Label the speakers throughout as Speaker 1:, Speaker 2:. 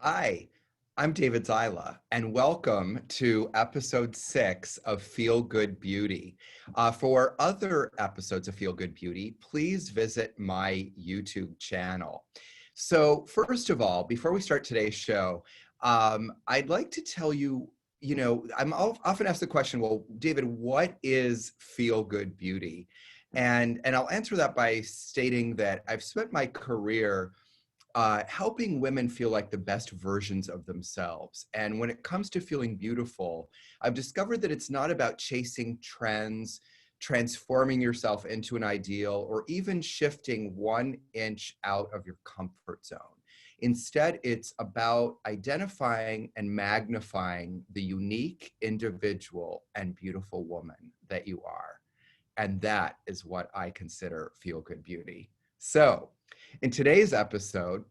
Speaker 1: Hi, I'm David Zyla, and welcome to episode 6 of Feel Good Beauty. For other episodes of Feel Good Beauty, please visit my YouTube channel. So, first of all, before we start today's show, I'd like to tell you, I'm often asked the question, well, David, what is Feel Good Beauty? And I'll answer that by stating that I've spent my career helping women feel like the best versions of themselves. And when it comes to feeling beautiful, I've discovered that it's not about chasing trends, transforming yourself into an ideal, or even shifting 1 inch out of your comfort zone. Instead, it's about identifying and magnifying the unique, individual, and beautiful woman that you are. And that is what I consider feel good beauty. So, in today's episode,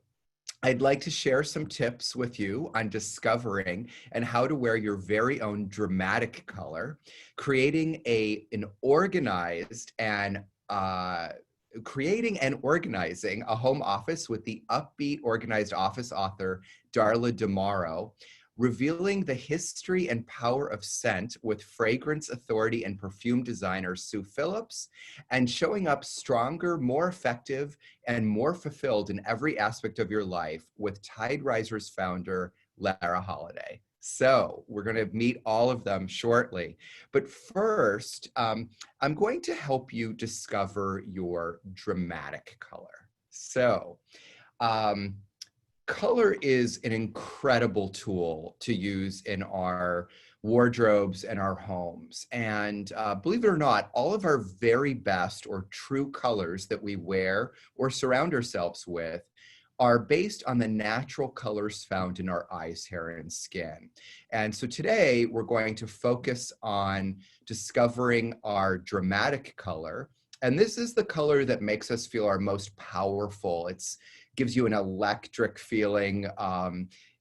Speaker 1: I'd like to share some tips with you on discovering and how to wear your very own dramatic color, creating an organized and creating and organizing a home office with the Upbeat Organized Office author, Darla DeMorrow, revealing the history and power of scent with fragrance authority and perfume designer Sue Phillips, and showing up stronger, more effective, and more fulfilled in every aspect of your life with Tide Risers founder, Lara Holliday. So we're going to meet all of them shortly. But first, I'm going to help you discover your dramatic color. So, color is an incredible tool to use in our wardrobes and our homes. And believe it or not, all of our very best or true colors that we wear or surround ourselves with are based on the natural colors found in our eyes, hair, and skin. And so today we're going to focus on discovering our dramatic color. And this is the color that makes us feel our most powerful. It's gives you an electric feeling.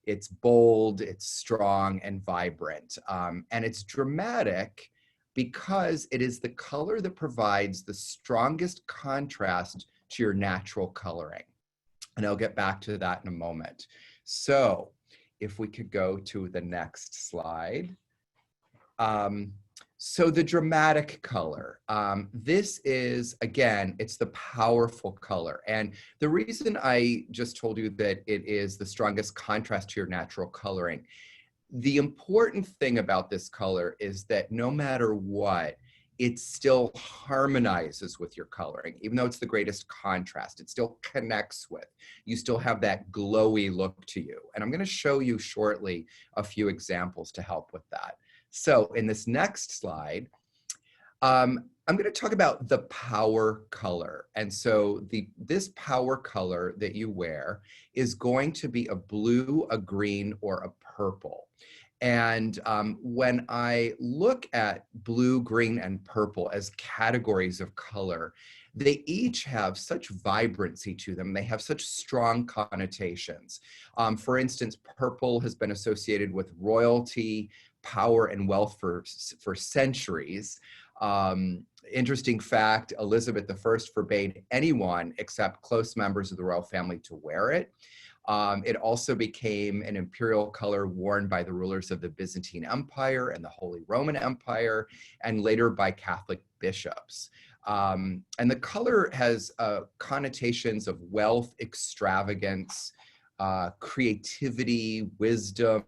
Speaker 1: It's bold, it's strong, and vibrant. And it's dramatic because it is the color that provides the strongest contrast to your natural coloring. And I'll get back to that in a moment. So if we could go to the next slide. So the dramatic color, this is, again, it's the powerful color. And the reason I just told you that it is the strongest contrast to your natural coloring, the important thing about this color is that no matter what, it still harmonizes with your coloring. Even though it's the greatest contrast, it still connects with. You still have that glowy look to you. And I'm going to show you shortly a few examples to help with that. So in this next slide, I'm going to talk about the power color. And so this power color that you wear is going to be a blue, a green, or a purple. And when I look at blue, green, and purple as categories of color, they each have such vibrancy to them. They have such strong connotations. For instance, purple has been associated with royalty, power, and wealth for centuries. Interesting fact, Elizabeth I forbade anyone except close members of the royal family to wear it. It also became an imperial color worn by the rulers of the Byzantine Empire and the Holy Roman Empire, and later by Catholic bishops. And the color has connotations of wealth, extravagance, creativity, wisdom,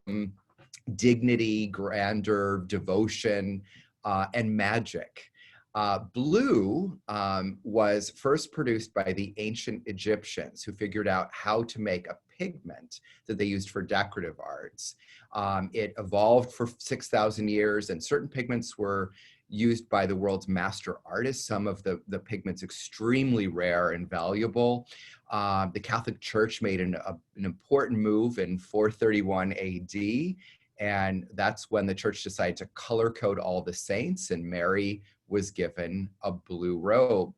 Speaker 1: dignity, grandeur, devotion, and magic. Blue was first produced by the ancient Egyptians, who figured out how to make a pigment that they used for decorative arts. It evolved for 6,000 years, and certain pigments were used by the world's master artists, some of the pigments extremely rare and valuable. The Catholic Church made an important move in 431 AD, and that's when the church decided to color code all the saints, and Mary was given a blue robe.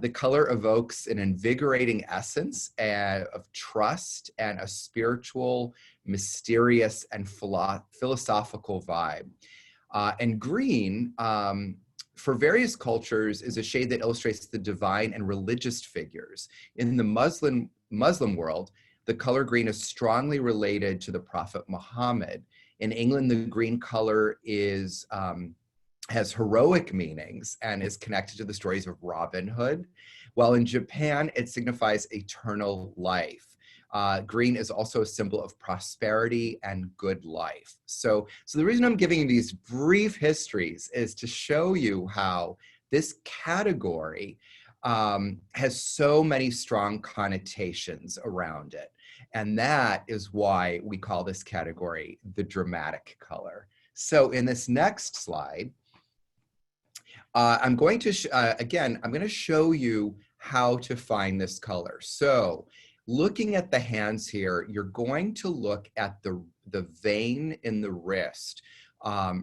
Speaker 1: The color evokes an invigorating essence of trust and a spiritual, mysterious, and philosophical vibe. And green, for various cultures, is a shade that illustrates the divine and religious figures. In the Muslim world, the color green is strongly related to the Prophet Muhammad. In England, the green color is has heroic meanings and is connected to the stories of Robin Hood, while in Japan, it signifies eternal life. Green is also a symbol of prosperity and good life. So the reason I'm giving you these brief histories is to show you how this category has so many strong connotations around it. And that is why we call this category the dramatic color. So in this next slide, I'm going to, I'm going to show you how to find this color. So looking at the hands here, you're going to look at the vein in the wrist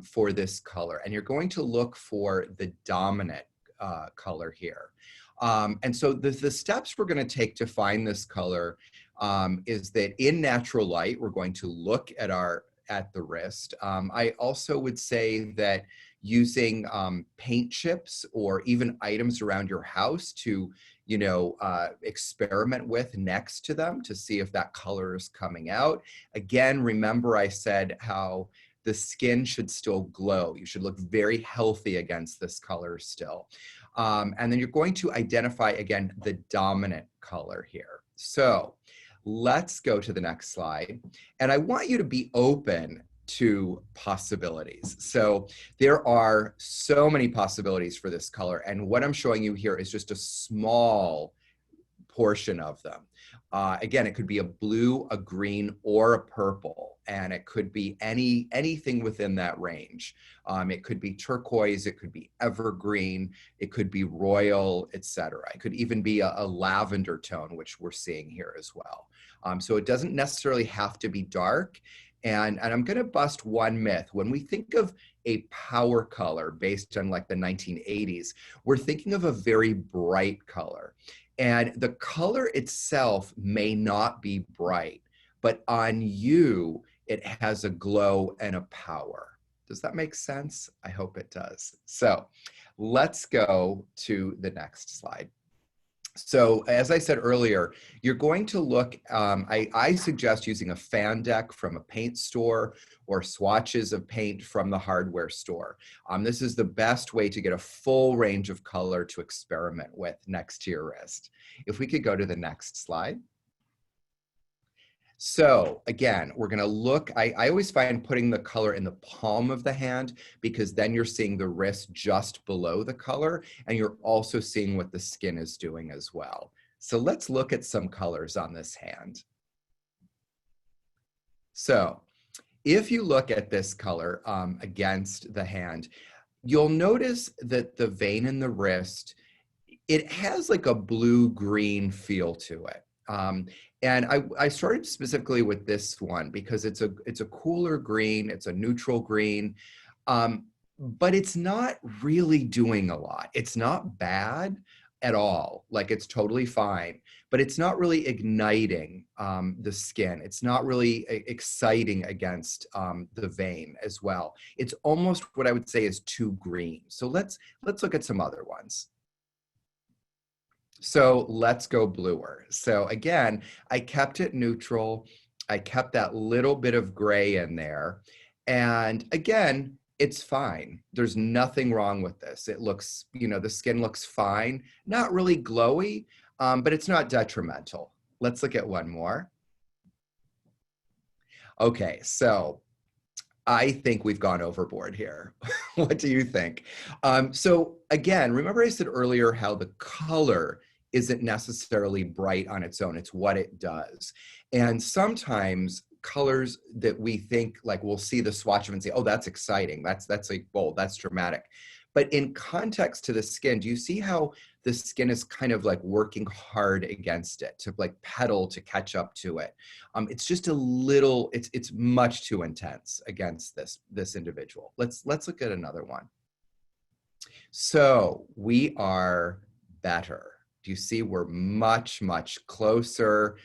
Speaker 1: for this color, and you're going to look for the dominant color here. And so the steps we're going to take to find this color is that in natural light, we're going to look at the wrist. I also would say that using paint chips or even items around your house to, experiment with next to them to see if that color is coming out. Again, remember I said how the skin should still glow. You should look very healthy against this color still. And then you're going to identify, again, the dominant color here. So let's go to the next slide. And I want you to be open to possibilities. So there are so many possibilities for this color. And what I'm showing you here is just a small portion of them. Again, it could be a blue, a green, or a purple, and it could be anything within that range. It could be turquoise, it could be evergreen, it could be royal, etc. It could even be a lavender tone, which we're seeing here as well. So it doesn't necessarily have to be dark. And I'm going to bust one myth. When we think of a power color based on like the 1980s, we're thinking of a very bright color. And the color itself may not be bright, but on you, it has a glow and a power. Does that make sense? I hope it does. So let's go to the next slide. So as I said earlier, you're going to look, I suggest using a fan deck from a paint store or swatches of paint from the hardware store. This is the best way to get a full range of color to experiment with next to your wrist. If we could go to the next slide. So again, we're going to look, I always find putting the color in the palm of the hand because then you're seeing the wrist just below the color and you're also seeing what the skin is doing as well. So let's look at some colors on this hand. So if you look at this color against the hand, you'll notice that the vein in the wrist, it has like a blue-green feel to it. And I started specifically with this one because it's a cooler green, it's a neutral green, but it's not really doing a lot. It's not bad at all, like it's totally fine, but it's not really igniting the skin. It's not really exciting against the vein as well. It's almost what I would say is too green. So let's look at some other ones. So let's go bluer. So again, I kept it neutral. I kept that little bit of gray in there. And again, it's fine. There's nothing wrong with this. It looks, the skin looks fine. Not really glowy, but it's not detrimental. Let's look at one more. Okay, so I think we've gone overboard here. What do you think? So again, remember I said earlier how the color isn't necessarily bright on its own. It's what it does. And sometimes colors that we think like we'll see the swatch of and say, oh, that's exciting. That's like bold, that's dramatic. But in context to the skin, do you see how the skin is kind of like working hard against it to like pedal to catch up to it? It's just a little, it's much too intense against this individual. Let's look at another one. So we are better. Do you see we're much, much closer?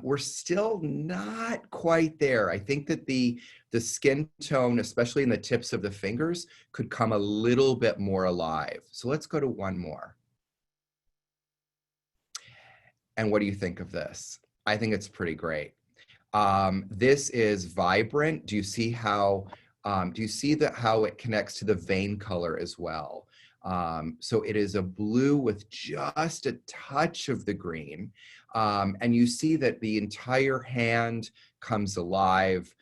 Speaker 1: We're still not quite there. I think that the skin tone, especially in the tips of the fingers, could come a little bit more alive. So let's go to one more. And what do you think of this? I think it's pretty great. This is vibrant. Do you see how, do you see that how it connects to the vein color as well? So it is a blue with just a touch of the green. And you see that the entire hand comes alive.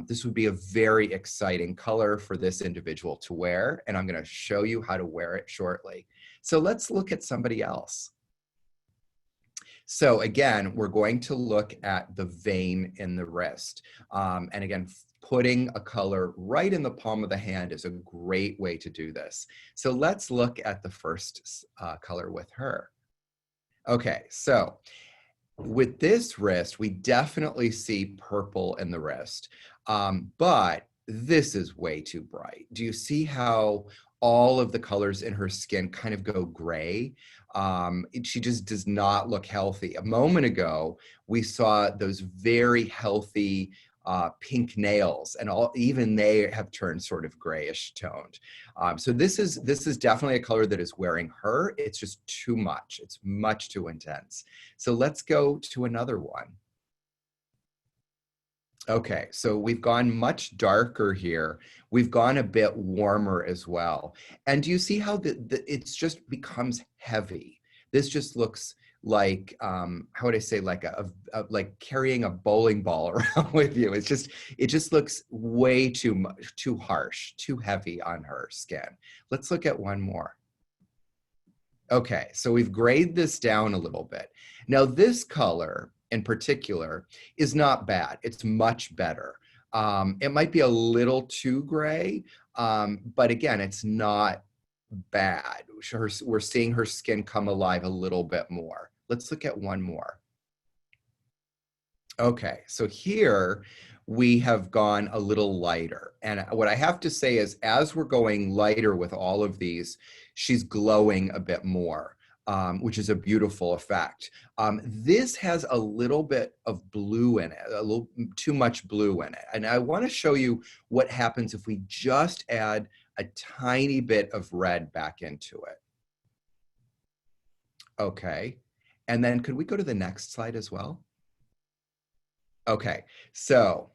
Speaker 1: This would be a very exciting color for this individual to wear, and I'm going to show you how to wear it shortly. So let's look at somebody else. So again, we're going to look at the vein in the wrist. And again, putting a color right in the palm of the hand is a great way to do this. So let's look at the first color with her. Okay, so with this wrist, we definitely see purple in the wrist, but this is way too bright. Do you see how all of the colors in her skin kind of go gray? She just does not look healthy. A moment ago, we saw those very healthy pink nails, and even they have turned sort of grayish toned. So this is definitely a color that is wearing her. It's just too much. It's much too intense. So let's go to another one. Okay, so we've gone much darker here. We've gone a bit warmer as well. And do you see how it's just becomes heavy? This just looks like, how would I say, like like carrying a bowling ball around with you. It just looks way too harsh, too heavy on her skin. Let's look at one more. Okay, so we've grayed this down a little bit. Now this color in particular is not bad. It's much better. It might be a little too gray, but again, it's not bad. We're seeing her skin come alive a little bit more. Let's look at one more. Okay, so here we have gone a little lighter. And what I have to say is, as we're going lighter with all of these, she's glowing a bit more, which is a beautiful effect. This has a little bit of blue in it, a little too much blue in it. And I want to show you what happens if we just add a tiny bit of red back into it. Okay, and then could we go to the next slide as well? Okay, so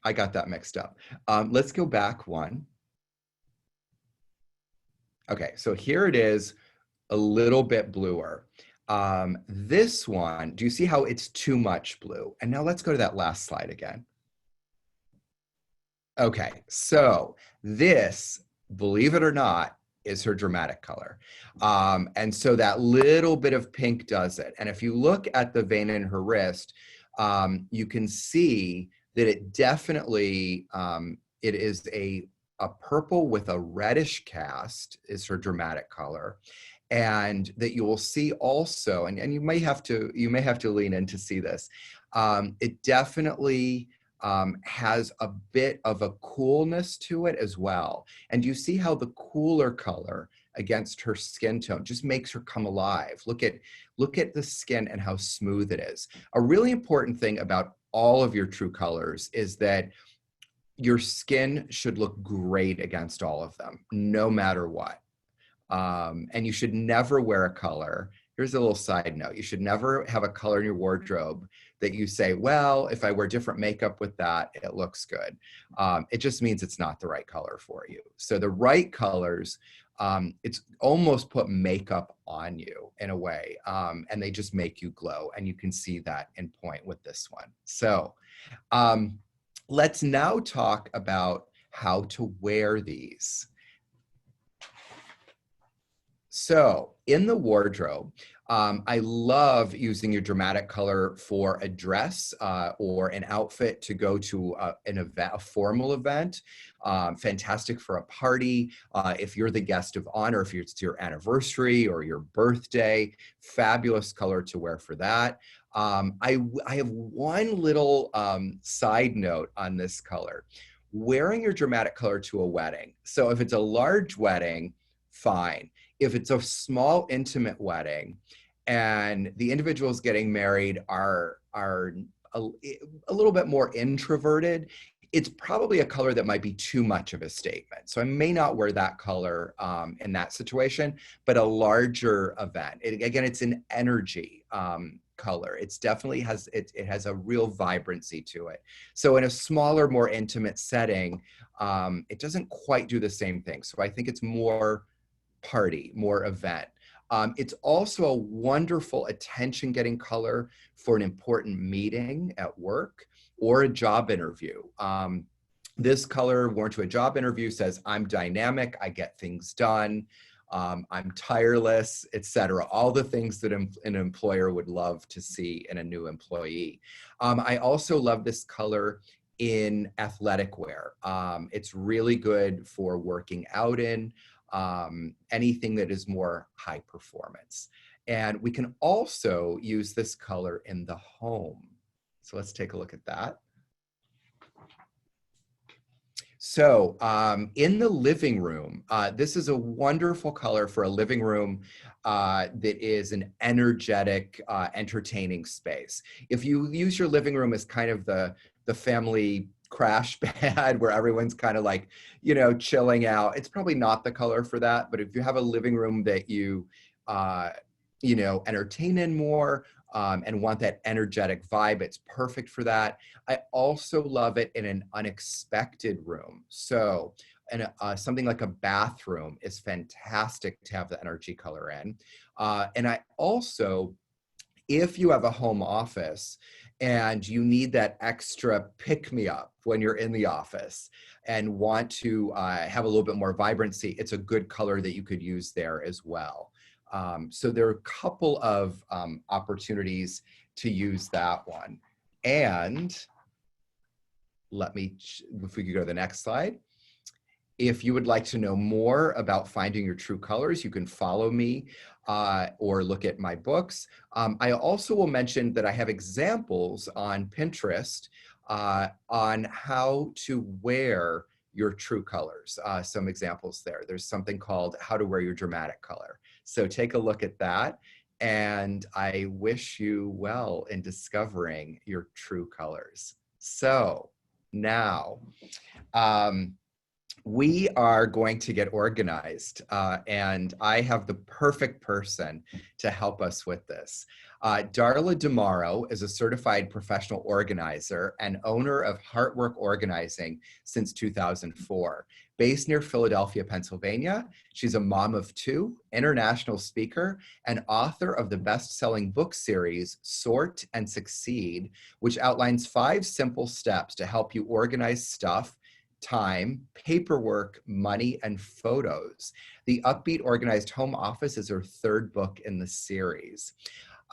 Speaker 1: I got that mixed up. Let's go back one. Okay, so here it is, a little bit bluer. This one, do you see how it's too much blue? And now let's go to that last slide again. Okay, so this, believe it or not, is her dramatic color. And so that little bit of pink does it. And if you look at the vein in her wrist, you can see that it definitely, it is a purple with a reddish cast is her dramatic color. And that you will see also, and you may have to lean in to see this. It definitely has a bit of a coolness to it as well. And you see how the cooler color against her skin tone just makes her come alive. Look at the skin and how smooth it is. A really important thing about all of your true colors is that your skin should look great against all of them, no matter what. And you should never wear a color. Here's a little side note. You should never have a color in your wardrobe that you say, well, if I wear different makeup with that, it looks good. It just means it's not the right color for you. So the right colors, it's almost put makeup on you in a way, and they just make you glow. And you can see that in point with this one. So let's now talk about how to wear these. So in the wardrobe, I love using your dramatic color for a dress or an outfit to go to an event, a formal event. Fantastic for a party. If you're the guest of honor, if it's your anniversary or your birthday, fabulous color to wear for that. I have one little side note on this color. Wearing your dramatic color to a wedding. So if it's a large wedding, fine. If it's a small, intimate wedding and the individuals getting married are a little bit more introverted, it's probably a color that might be too much of a statement. So I may not wear that color in that situation, but a larger event. Again, it's an energy. color. It's definitely it has a real vibrancy to it. So in a smaller, more intimate setting, it doesn't quite do the same thing. So I think it's more party, more event. It's also a wonderful attention-getting color for an important meeting at work or a job interview. This color worn to a job interview says, I'm dynamic, I get things done, I'm tireless, etc. All the things that an employer would love to see in a new employee. I also love this color in athletic wear. It's really good for working out in, anything that is more high performance. And we can also use this color in the home. So let's take a look at that. So in the living room, this is a wonderful color for a living room that is an energetic, entertaining space. If you use your living room as kind of the family crash pad where everyone's kind of like, you know, chilling out, it's probably not the color for that. But if you have a living room that you know, entertain in more, and want that energetic vibe, it's perfect for that. I also love it in an unexpected room. So something like a bathroom is fantastic to have the energy color in. And I also, if you have a home office and you need that extra pick-me-up when you're in the office and want to have a little bit more vibrancy, it's a good color that you could use there as well. So there are a couple of opportunities to use that one. And if we could go to the next slide. If you would like to know more about finding your true colors, you can follow me or look at my books. I also will mention that I have examples on Pinterest on how to wear your true colors. Some examples there. There's something called How to Wear Your Dramatic Color. So take a look at that. And I wish you well in discovering your true colors. So now, we are going to get organized, and I have the perfect person to help us with this. Darla DeMorrow is a certified professional organizer and owner of Heartwork Organizing since 2004. Based near Philadelphia, Pennsylvania, she's a mom of two, international speaker, and author of the best-selling book series, Sort and Succeed, which outlines 5 simple steps to help you organize stuff, time, paperwork, money, and photos. The Upbeat Organized Home Office is her 3rd book in the series.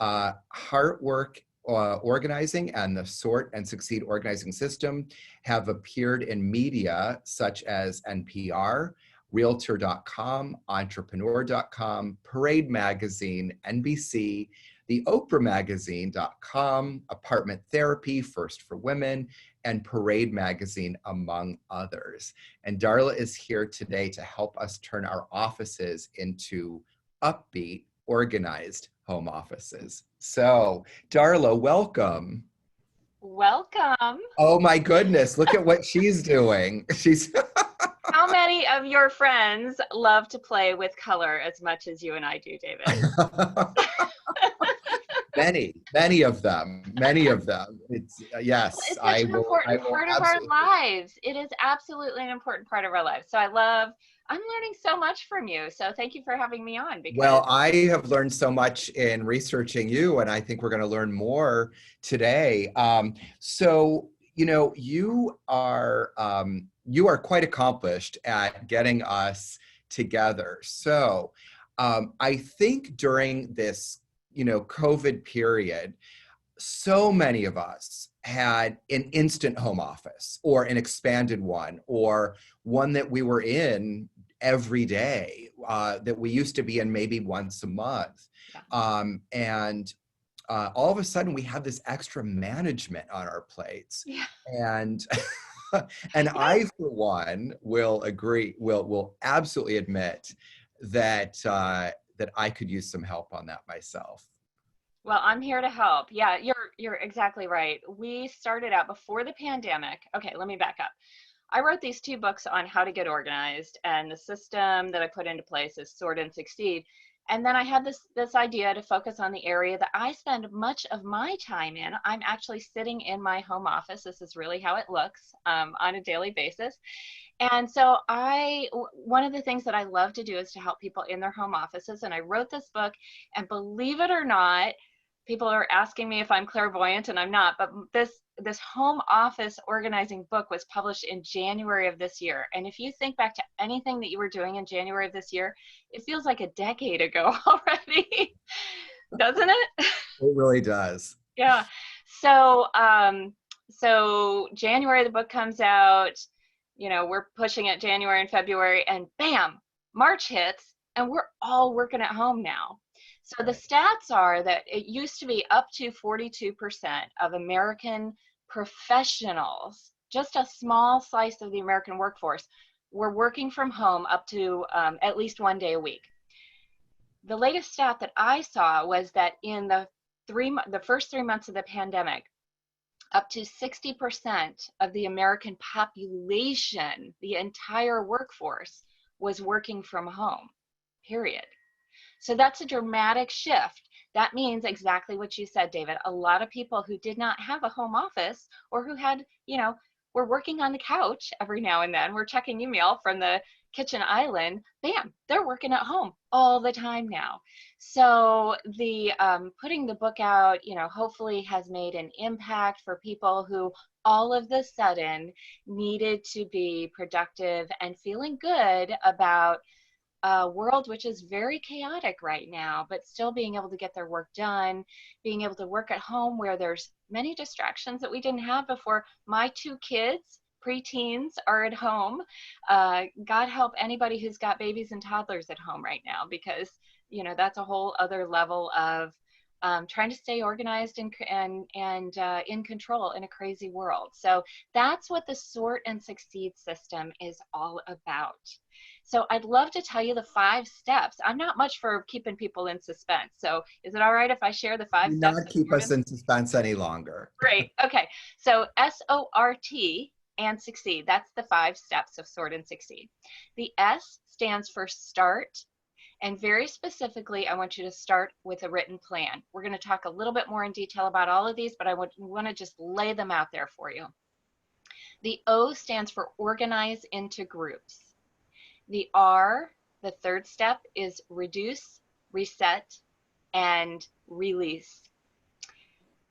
Speaker 1: Heartwork Organizing and the Sort and Succeed organizing system have appeared in media such as NPR, Realtor.com, Entrepreneur.com, Parade Magazine, NBC, the Oprah Magazine.com, Apartment Therapy, First for Women, and Parade Magazine, among others. And Darla is here today to help us turn our offices into upbeat, organized home offices. So, Darla, welcome.
Speaker 2: Welcome.
Speaker 1: Oh my goodness, look at what she's doing. She's
Speaker 2: How many of your friends love to play with color as much as you and I do, David?
Speaker 1: Many of them. It's yes.
Speaker 2: It's such an important part of our lives. It is absolutely an important part of our lives. So I'm learning so much from you. So thank you for having me on.
Speaker 1: Well, I have learned so much in researching you, and I think we're going to learn more today. So, you know, you are quite accomplished at getting us together. So I think during this, you know, COVID period, so many of us had an instant home office or an expanded one or one that we were in every day that we used to be in maybe once a month. And all of a sudden we have this extra management on our plates.
Speaker 2: Yeah.
Speaker 1: And and I, for one, will absolutely admit that that I could use some help on that myself.
Speaker 2: Well, I'm here to help. Yeah, you're exactly right. We started out before the pandemic. Okay, let me back up. I wrote these 2 books on how to get organized, and the system that I put into place is Sort and Succeed. And then I had this idea to focus on the area that I spend much of my time in. I'm actually sitting in my home office. This is really how it looks on a daily basis. And so one of the things that I love to do is to help people in their home offices. And I wrote this book, and believe it or not, people are asking me if I'm clairvoyant, and I'm not, but this home office organizing book was published in January of this year. And if you think back to anything that you were doing in January of this year, it feels like a decade ago already, doesn't it?
Speaker 1: It really does.
Speaker 2: Yeah. So, so January, the book comes out, you know, we're pushing it January and February, and bam, March hits, and we're all working at home now. So the stats are that it used to be up to 42% of American professionals, just a small slice of the American workforce, were working from home up to at least 1 day a week. The latest stat that I saw was that in the first 3 months of the pandemic, up to 60% of the American population, the entire workforce, was working from home, period. So that's a dramatic shift. That means exactly what you said, David. A lot of people who did not have a home office, or who had, you know, were working on the couch every now and then, we're checking email from the kitchen island, bam, they're working at home all the time now. So the putting the book out, you know, hopefully has made an impact for people who all of the sudden needed to be productive and feeling good about a world which is very chaotic right now, but still being able to get their work done, being able to work at home where there's many distractions that we didn't have before. My 2 kids, preteens, are at home. God help anybody who's got babies and toddlers at home right now, because, you know, that's a whole other level of trying to stay organized and in control in a crazy world. So that's what the Sort and Succeed system is all about. So I'd love to tell you the 5 steps. I'm not much for keeping people in suspense. So is it all right if I share the 5
Speaker 1: Do
Speaker 2: steps?
Speaker 1: not keep us in suspense any longer.
Speaker 2: Great. Okay. So SORT and Succeed. That's the 5 steps of Sort and Succeed. The S stands for start. And very specifically, I want you to start with a written plan. We're going to talk a little bit more in detail about all of these, but I want to just lay them out there for you. The O stands for organize into groups. The R, the 3rd step, is reduce, reset, and release.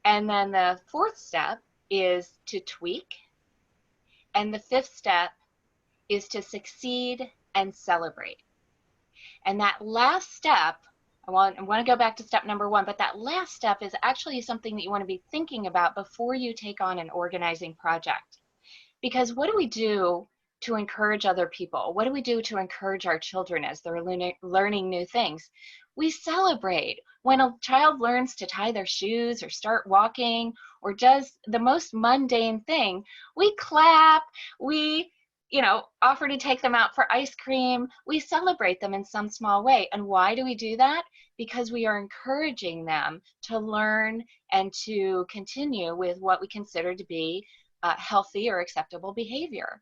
Speaker 2: And then the 4th step is to tweak. And the 5th step is to succeed and celebrate. And that last step, I want to go back to step number 1, but that last step is actually something that you want to be thinking about before you take on an organizing project. Because what do we do to encourage other people? What do we do to encourage our children as they're learning new things? We celebrate. When a child learns to tie their shoes or start walking or does the most mundane thing, we clap, we, you know, offer to take them out for ice cream. We celebrate them in some small way. And why do we do that? Because we are encouraging them to learn and to continue with what we consider to be healthy or acceptable behavior.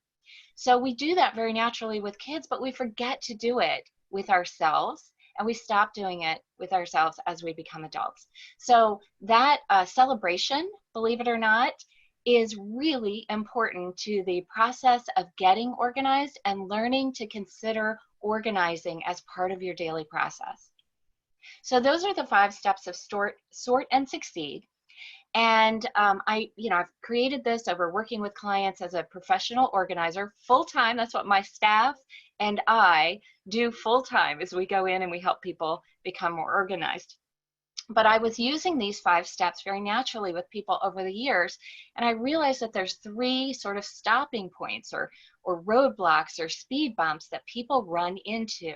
Speaker 2: So we do that very naturally with kids, but we forget to do it with ourselves, and we stop doing it with ourselves as we become adults. So that celebration, believe it or not, is really important to the process of getting organized and learning to consider organizing as part of your daily process. So those are the 5 steps of Sort and Succeed. And I've created this over working with clients as a professional organizer full-time. That's what my staff and I do full-time, as we go in and we help people become more organized. But I was using these 5 steps very naturally with people over the years, and I realized that there's 3 sort of stopping points or roadblocks or speed bumps that people run into,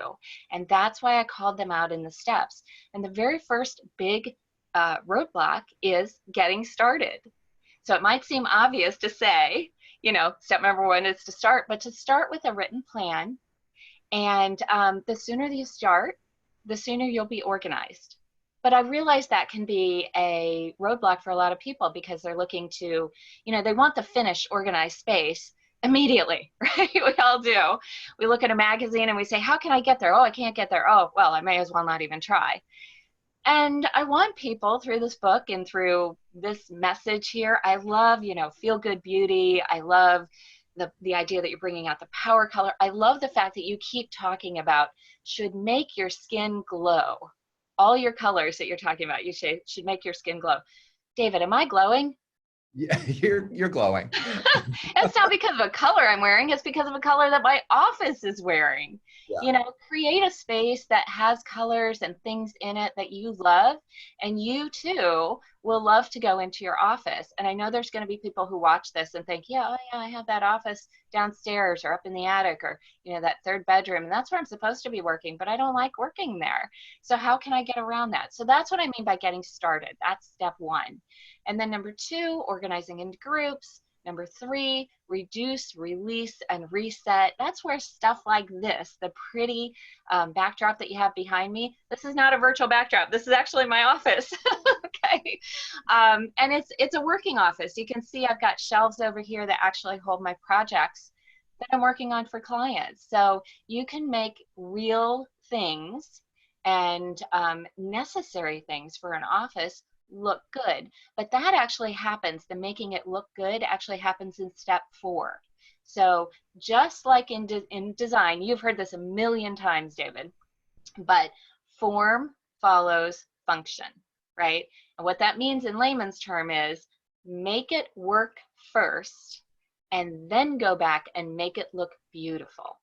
Speaker 2: and that's why I called them out in the steps. And the very first big roadblock is getting started. So it might seem obvious to say, you know, step number 1 is to start, but to start with a written plan. And the sooner you start, the sooner you'll be organized. But I realize that can be a roadblock for a lot of people because they're looking to, you know, they want the finished, organized space, Immediately, right? We all do. We look at a magazine and we say, how can I get there? Oh, I can't get there. Oh, well, I may as well not even try. And I want people through this book and through this message here. I love, feel good beauty. I love the idea that you're bringing out the power color. I love the fact that you keep talking about should make your skin glow. All your colors that you're talking about, you should make your skin glow. David, am I glowing?
Speaker 1: Yeah, you're glowing.
Speaker 2: It's not because of a color I'm wearing, it's because of a color that my office is wearing.
Speaker 1: Yeah.
Speaker 2: Create a space that has colors and things in it that you love, and you too will love to go into your office. And I know there's going to be people who watch this and think, yeah, oh yeah, I have that office downstairs or up in the attic or, that third bedroom, and that's where I'm supposed to be working, but I don't like working there. So how can I get around that? So that's what I mean by getting started. That's step one. And then number two, organizing into groups. Number three, reduce, release, and reset. That's where stuff like this, the pretty backdrop that you have behind me, this is not a virtual backdrop. This is actually my office. Okay. And it's a working office. You can see I've got shelves over here that actually hold my projects that I'm working on for clients. So you can make real things and necessary things for an office look good. But that actually happens, the making it look good actually happens in step 4. So just like in design, you've heard this a million times, David, but form follows function, right? And what that means in layman's term is make it work first and then go back and make it look beautiful.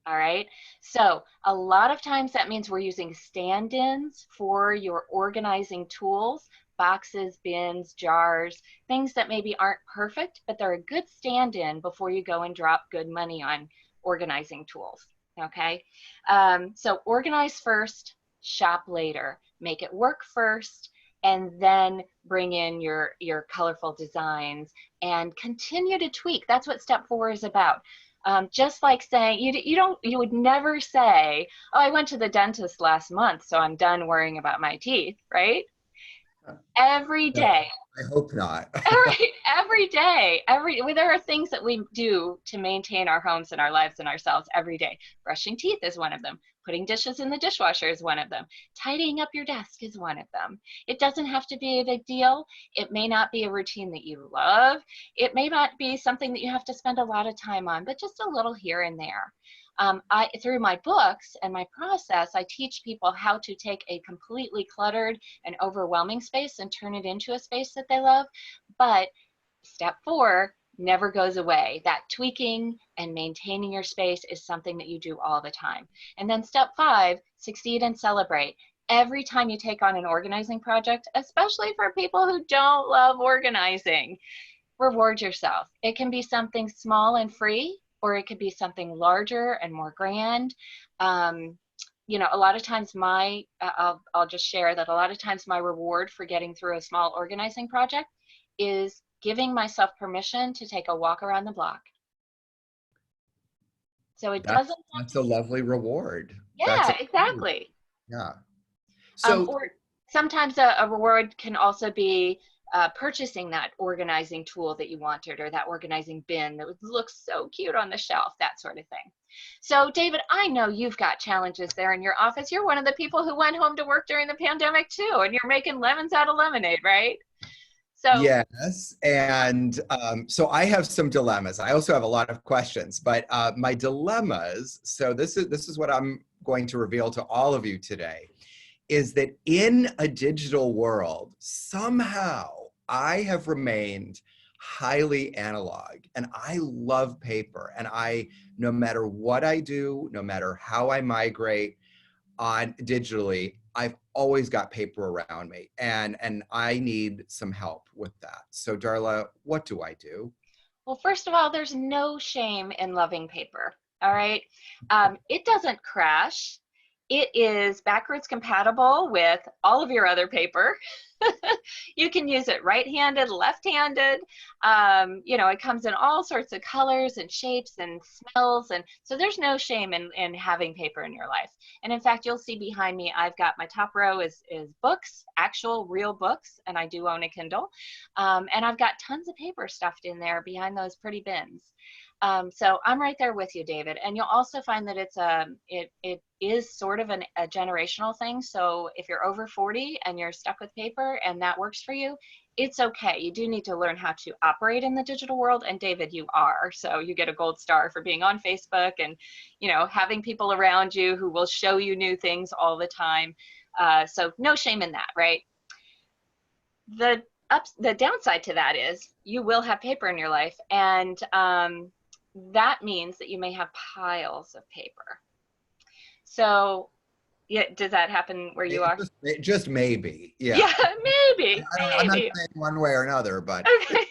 Speaker 2: All right. So a lot of times that means we're using stand-ins for your organizing tools, boxes, bins, jars, things that maybe aren't perfect, but they're a good stand-in before you go and drop good money on organizing tools. Okay. So organize first, shop later, make it work first, and then bring in your colorful designs and continue to tweak. That's what step 4 is about. Just like saying, you would never say, oh, I went to the dentist last month, so I'm done worrying about my teeth, right? Every day.
Speaker 1: I hope not.
Speaker 2: Every day, there are things that we do to maintain our homes and our lives and ourselves every day. Brushing teeth is one of them. Putting dishes in the dishwasher is one of them. Tidying up your desk is one of them. It doesn't have to be a big deal. It may not be a routine that you love. It may not be something that you have to spend a lot of time on, but just a little here and there. Through my books and my process, I teach people how to take a completely cluttered and overwhelming space and turn it into a space that they love. But step 4 never goes away. That tweaking and maintaining your space is something that you do all the time. And then step 5, succeed and celebrate. Every time you take on an organizing project, especially for people who don't love organizing, reward yourself. It can be something small and free, or it could be something larger and more grand. A lot of times I'll just share that a lot of times my reward for getting through a small organizing project is giving myself permission to take a walk around the block. So
Speaker 1: that's a lovely reward.
Speaker 2: Yeah, exactly.
Speaker 1: Yeah. So
Speaker 2: or sometimes a reward can also be purchasing that organizing tool that you wanted, or that organizing bin that looks so cute on the shelf, that sort of thing. So David, I know you've got challenges there in your office. You're one of the people who went home to work during the pandemic too, and you're making lemons out of lemonade, right? So
Speaker 1: yes, and so I have some dilemmas. I also have a lot of questions, but my dilemmas, so this is what I'm going to reveal to all of you today, is that in a digital world, somehow I have remained highly analog, and I love paper. And no matter what I do, no matter how I migrate on digitally, I've always got paper around me, and I need some help with that. So Darla, what do I do?
Speaker 2: Well, first of all, there's no shame in loving paper. All right. It doesn't crash. It is backwards compatible with all of your other paper. You can use it right-handed, left-handed. It comes in all sorts of colors and shapes and smells. And so there's no shame in having paper in your life. And in fact, you'll see behind me, I've got my top row is books, actual real books. And I do own a Kindle. And I've got tons of paper stuffed in there behind those pretty bins. So I'm right there with you, David. And you'll also find that it is sort of a generational thing. So if you're over 40 and you're stuck with paper and that works for you, it's okay. You do need to learn how to operate in the digital world. And David, you are. So you get a gold star for being on Facebook and, having people around you who will show you new things all the time. So no shame in that, right? The downside to that is you will have paper in your life, and that means that you may have piles of paper. So, yeah, does that happen where you are?
Speaker 1: Just maybe, yeah.
Speaker 2: Yeah, maybe.
Speaker 1: I'm not saying one way or another, but.
Speaker 2: Okay.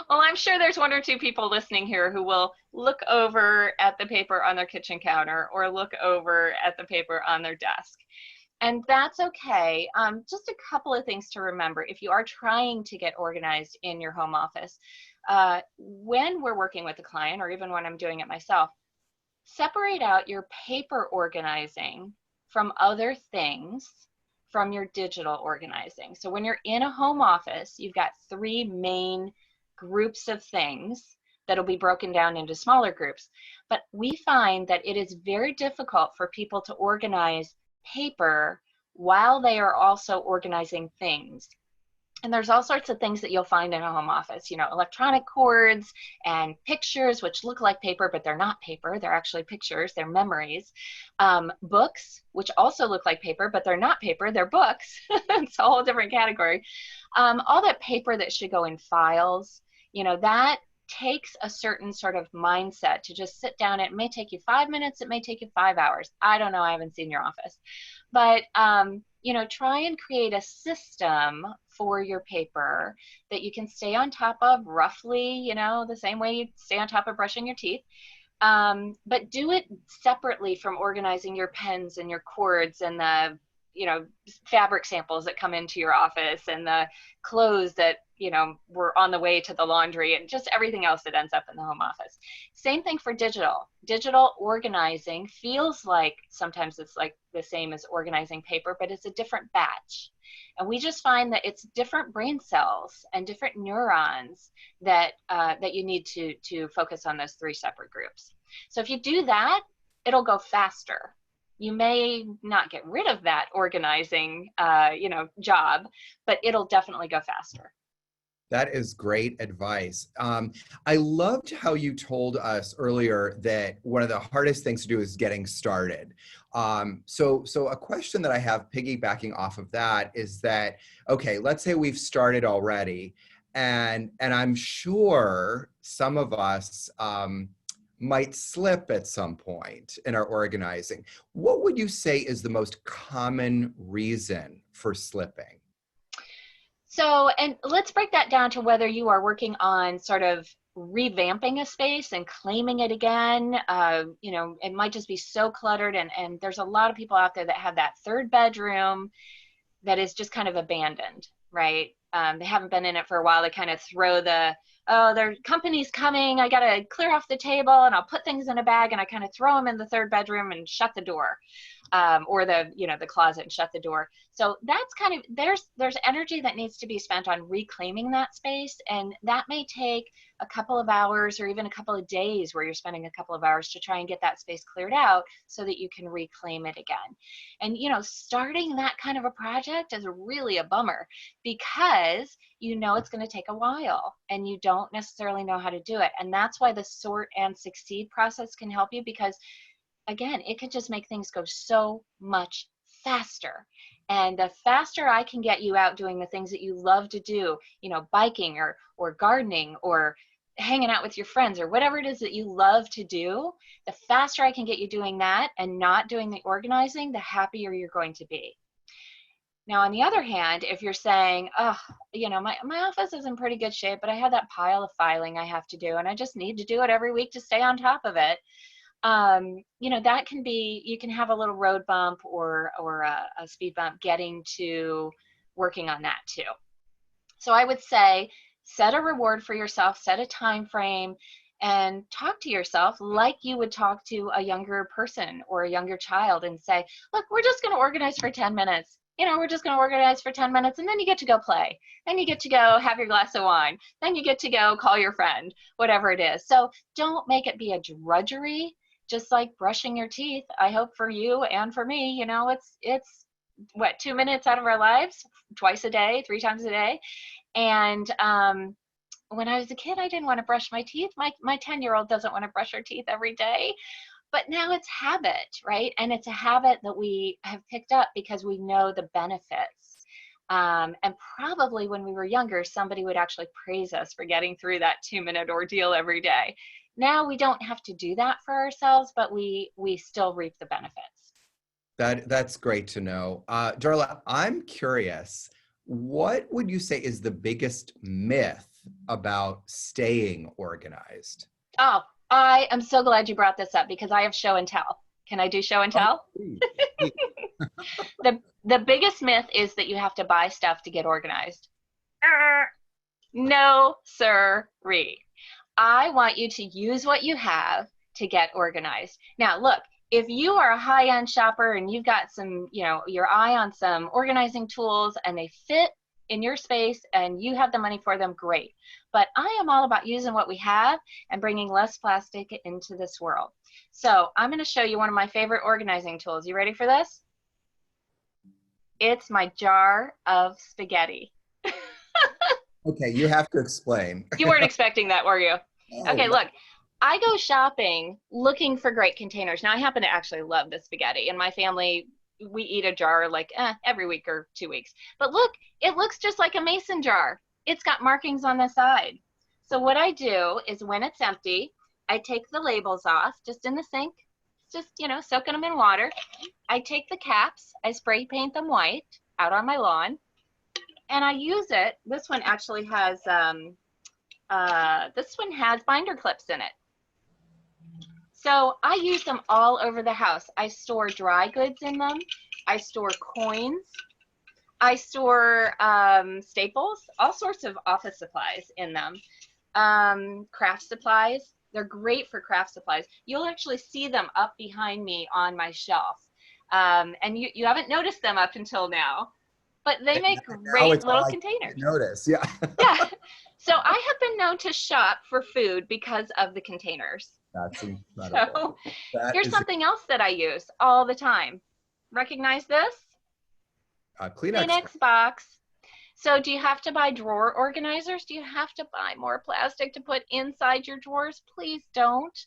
Speaker 2: Well, I'm sure there's one or two people listening here who will look over at the paper on their kitchen counter or look over at the paper on their desk. And that's okay. Just a couple of things to remember if you are trying to get organized in your home office. When we're working with a client, or even when I'm doing it myself, separate out your paper organizing from other things from your digital organizing. So when you're in a home office, you've got three main groups of things that'll be broken down into smaller groups. But we find that it is very difficult for people to organize paper while they are also organizing things. And there's all sorts of things that you'll find in a home office, electronic cords and pictures, which look like paper, but they're not paper. They're actually pictures. They're memories. Books, which also look like paper, but they're not paper. They're books. It's a whole different category. All that paper that should go in files, that takes a certain sort of mindset to just sit down. It may take you 5 minutes. It may take you 5 hours. I don't know. I haven't seen your office. But, try and create a system for your paper that you can stay on top of roughly, the same way you stay on top of brushing your teeth. But do it separately from organizing your pens and your cords and the, fabric samples that come into your office and the clothes that, were on the way to the laundry and just everything else that ends up in the home office. Same thing for digital. Digital organizing feels like sometimes it's like the same as organizing paper, but it's a different batch. And we just find that it's different brain cells and different neurons that you need to focus on those three separate groups. So if you do that, it'll go faster. You may not get rid of that organizing, job, but it'll definitely go faster.
Speaker 1: That is great advice. I loved how you told us earlier that one of the hardest things to do is getting started. So a question that I have piggybacking off of that is that, okay, let's say we've started already, and I'm sure some of us might slip at some point in our organizing. What would you say is the most common reason for slipping?
Speaker 2: So, and let's break that down to whether you are working on sort of revamping a space and claiming it again. It might just be so cluttered, and there's a lot of people out there that have that third bedroom that is just kind of abandoned, right? They haven't been in it for a while. They kind of throw their company's coming, I got to clear off the table and I'll put things in a bag, and I kind of throw them in the third bedroom and shut the door. Or the closet and shut the door. So that's kind of, there's energy that needs to be spent on reclaiming that space. And that may take a couple of hours or even a couple of days where you're spending a couple of hours to try and get that space cleared out so that you can reclaim it again. And, starting that kind of a project is really a bummer because it's going to take a while and you don't necessarily know how to do it. And that's why the sort and succeed process can help you, because again, it could just make things go so much faster. And the faster I can get you out doing the things that you love to do, biking or gardening or hanging out with your friends or whatever it is that you love to do, the faster I can get you doing that and not doing the organizing, the happier you're going to be. Now, on the other hand, if you're saying, my office is in pretty good shape, but I have that pile of filing I have to do, and I just need to do it every week to stay on top of it, that can be, you can have a little road bump or a speed bump getting to working on that too. So I would say set a reward for yourself, set a time frame, and talk to yourself like you would talk to a younger person or a younger child and say, look, we're just going to organize for 10 minutes. You know, we're just going to organize for 10 minutes, and then you get to go play. Then you get to go have your glass of wine. Then you get to go call your friend, whatever it is. So don't make it be a drudgery, just like brushing your teeth. I hope for you and for me, you know, it's what, 2 minutes out of our lives, twice a day, 3 times a day. And when I was a kid, I didn't want to brush my teeth. My 10-year-old doesn't want to brush her teeth every day. But now it's habit, right? And it's a habit that we have picked up because we know the benefits. And probably when we were younger, somebody would actually praise us for getting through that 2-minute ordeal every day. Now we don't have to do that for ourselves, but we still reap the benefits.
Speaker 1: That's great to know. Darla, I'm curious, what would you say is the biggest myth about staying organized?
Speaker 2: Oh, I am so glad you brought this up because I have show and tell. Can I do show and tell?
Speaker 1: Oh,
Speaker 2: The biggest myth is that you have to buy stuff to get organized. No, sirree. I want you to use what you have to get organized. Now, look, if you are a high-end shopper and you've got some, you know, your eye on some organizing tools and they fit in your space and you have the money for them, great. But I am all about using what we have and bringing less plastic into this world. So I'm going to show you one of my favorite organizing tools. You ready for this? It's my jar of spaghetti.
Speaker 1: Okay, you have to explain.
Speaker 2: You weren't expecting that, were you?
Speaker 1: Oh,
Speaker 2: Okay, look, I go shopping looking for great containers. Now, I happen to actually love the spaghetti. In my family, we eat a jar like every week or 2 weeks. But look, it looks just like a mason jar. It's got markings on the side. So what I do is when it's empty, I take the labels off just in the sink, just, you know, soaking them in water. I take the caps, I spray paint them white out on my lawn, and I use it. This one actually has, binder clips in it. So I use them all over the house. I store dry goods in them. I store coins. I store staples, all sorts of office supplies in them. Craft supplies. They're great for craft supplies. You'll actually see them up behind me on my shelf. And you haven't noticed them up until now, but they make great little containers.
Speaker 1: Notice, yeah.
Speaker 2: Yeah. So I have been known to shop for food because of the containers.
Speaker 1: That's incredible.
Speaker 2: So here's something else that I use all the time. Recognize this? Kleenex box. So do you have to buy drawer organizers? Do you have to buy more plastic to put inside your drawers? Please don't.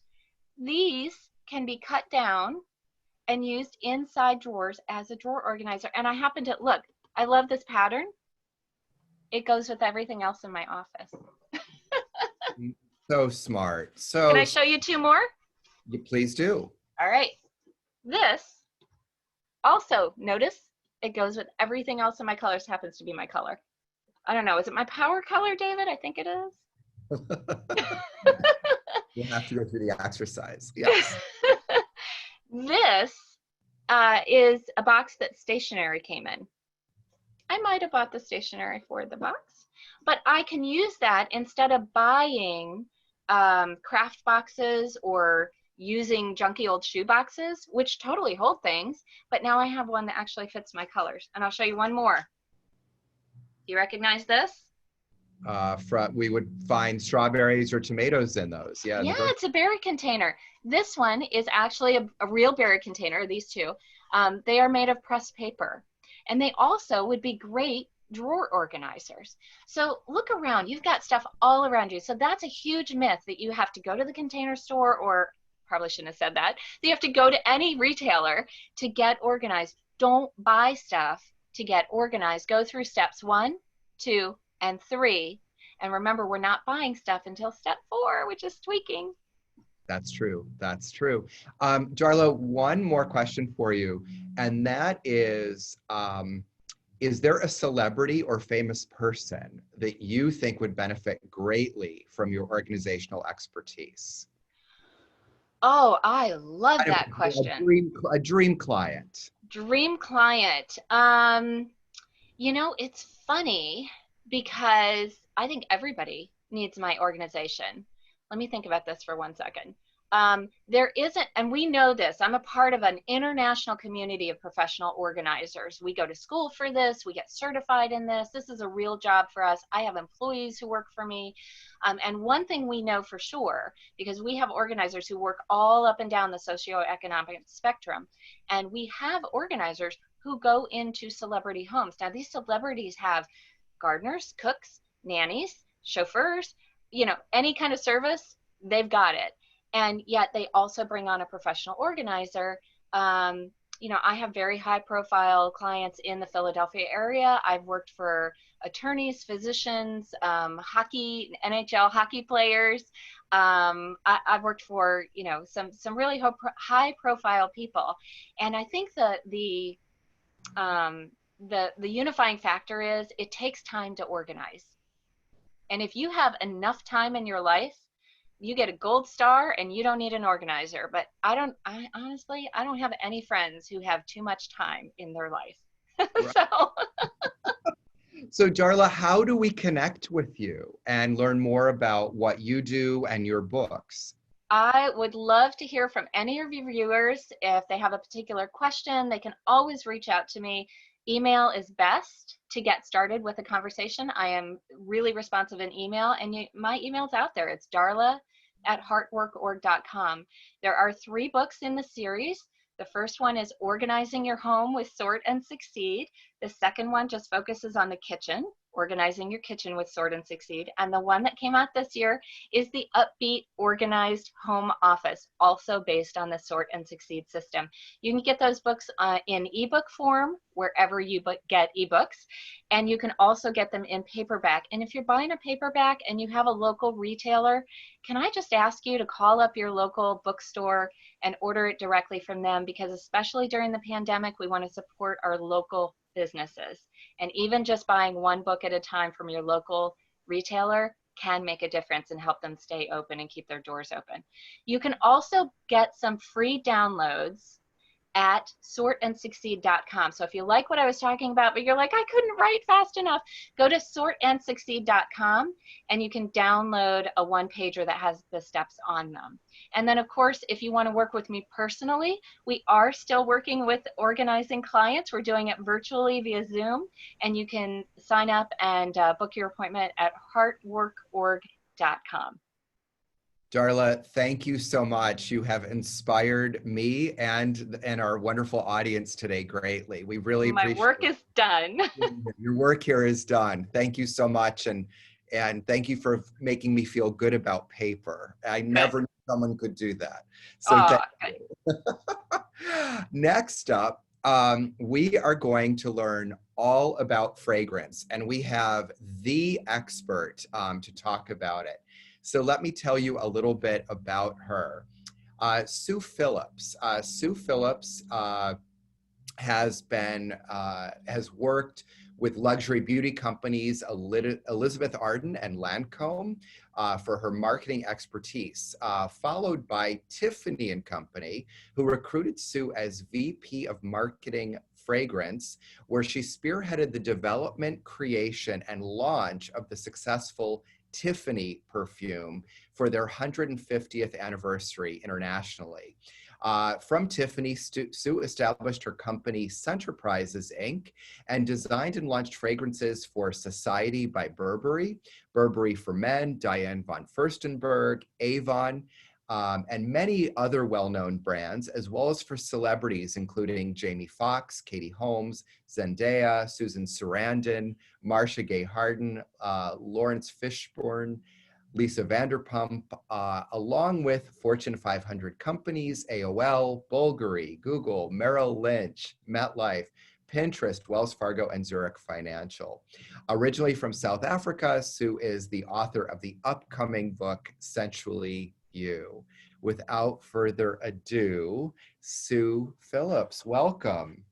Speaker 2: These can be cut down and used inside drawers as a drawer organizer. And I happen to, look, I love this pattern. It goes with everything else in my office.
Speaker 1: So smart. So
Speaker 2: can I show you 2 more?
Speaker 1: You please do.
Speaker 2: All right. This also, notice it goes with everything else in my colors. Happens to be my color. I don't know. Is it my power color, David? I think it is.
Speaker 1: You'll have to go through the exercise. Yes.
Speaker 2: This is a box that stationery came in. I might have bought the stationery for the box, but I can use that instead of buying craft boxes or using junky old shoe boxes, which totally hold things, but now I have one that actually fits my colors. And I'll show you one more. Do you recognize this?
Speaker 1: We would find strawberries or tomatoes in those. Yeah,
Speaker 2: it's a berry container. This one is actually a real berry container, these two. They are made of pressed paper. And they also would be great drawer organizers. So look around. You've got stuff all around you. So that's a huge myth that you have to go to the Container Store, or probably shouldn't have said that you have to go to any retailer to get organized. Don't buy stuff to get organized. Go through steps 1, 2, and 3. And remember, we're not buying stuff until step 4, which is tweaking.
Speaker 1: That's true. That's true. Darla, one more question for you, and that is there a celebrity or famous person that you think would benefit greatly from your organizational expertise?
Speaker 2: Oh, I love that question.
Speaker 1: A dream client.
Speaker 2: Dream client. You know, it's funny because I think everybody needs my organization. Let me think about this for 1 second. There isn't, and we know this, I'm a part of an international community of professional organizers. We go to school for this, we get certified in this. This is a real job for us. I have employees who work for me. And one thing we know for sure, because we have organizers who work all up and down the socioeconomic spectrum, and we have organizers who go into celebrity homes. Now, these celebrities have gardeners, cooks, nannies, chauffeurs, any kind of service, they've got it. And yet they also bring on a professional organizer. I have very high profile clients in the Philadelphia area. I've worked for attorneys, physicians, hockey, NHL hockey players. I've worked for, some really high profile people. And I think that the unifying factor is it takes time to organize. And if you have enough time in your life, you get a gold star and you don't need an organizer. But I honestly, I don't have any friends who have too much time in their life.
Speaker 1: Right.
Speaker 2: So
Speaker 1: So Darla, how do we connect with you and learn more about what you do and your books?
Speaker 2: I would love to hear from any of your viewers. If they have a particular question, they can always reach out to me. Email is best to get started with a conversation. I am really responsive in email, and my email's out there. It's darla@heartworkorg.com. There are 3 books in the series. The first one is Organizing Your Home with Sort and Succeed. The second one just focuses on the kitchen, Organizing Your Kitchen with Sort and Succeed. And the one that came out this year is the Upbeat Organized Home Office, also based on the Sort and Succeed system. You can get those books in ebook form wherever you get ebooks, and you can also get them in paperback. And if you're buying a paperback and you have a local retailer, can I just ask you to call up your local bookstore and order it directly from them? Because especially during the pandemic, we want to support our local businesses. And even just buying 1 book at a time from your local retailer can make a difference and help them stay open and keep their doors open. You can also get some free downloads at sortandsucceed.com. So if you like what I was talking about, but you're like, I couldn't write fast enough, go to sortandsucceed.com and you can download a 1-pager that has the steps on them. And then of course, if you want to work with me personally, we are still working with organizing clients. We're doing it virtually via Zoom, and you can sign up and book your appointment at heartworkorg.com.
Speaker 1: Darla, thank you so much. You have inspired me and our wonderful audience today greatly. We really appreciate
Speaker 2: My work is done.
Speaker 1: your work here is done. Thank you so much, and thank you for making me feel good about paper. I never knew someone could do that. So thank you. Next up, we are going to learn all about fragrance, and we have the expert to talk about it. So let me tell you a little bit about her. Sue Phillips. Sue Phillips has worked with luxury beauty companies Elizabeth Arden and Lancome for her marketing expertise, followed by Tiffany & Company, who recruited Sue as VP of Marketing Fragrance, where she spearheaded the development, creation, and launch of the successful Tiffany perfume for their 150th anniversary internationally. From Tiffany, Sue established her company Centerprises Inc. and designed and launched fragrances for Society by Burberry, Burberry for Men, Diane von Furstenberg, Avon, and many other well-known brands, as well as for celebrities, including Jamie Foxx, Katie Holmes, Zendaya, Susan Sarandon, Marcia Gay Harden, Lawrence Fishburne, Lisa Vanderpump, along with Fortune 500 companies, AOL, Bulgari, Google, Merrill Lynch, MetLife, Pinterest, Wells Fargo, and Zurich Financial. Originally from South Africa, Sue is the author of the upcoming book, Sensually You. Without further ado, Sue Phillips, welcome.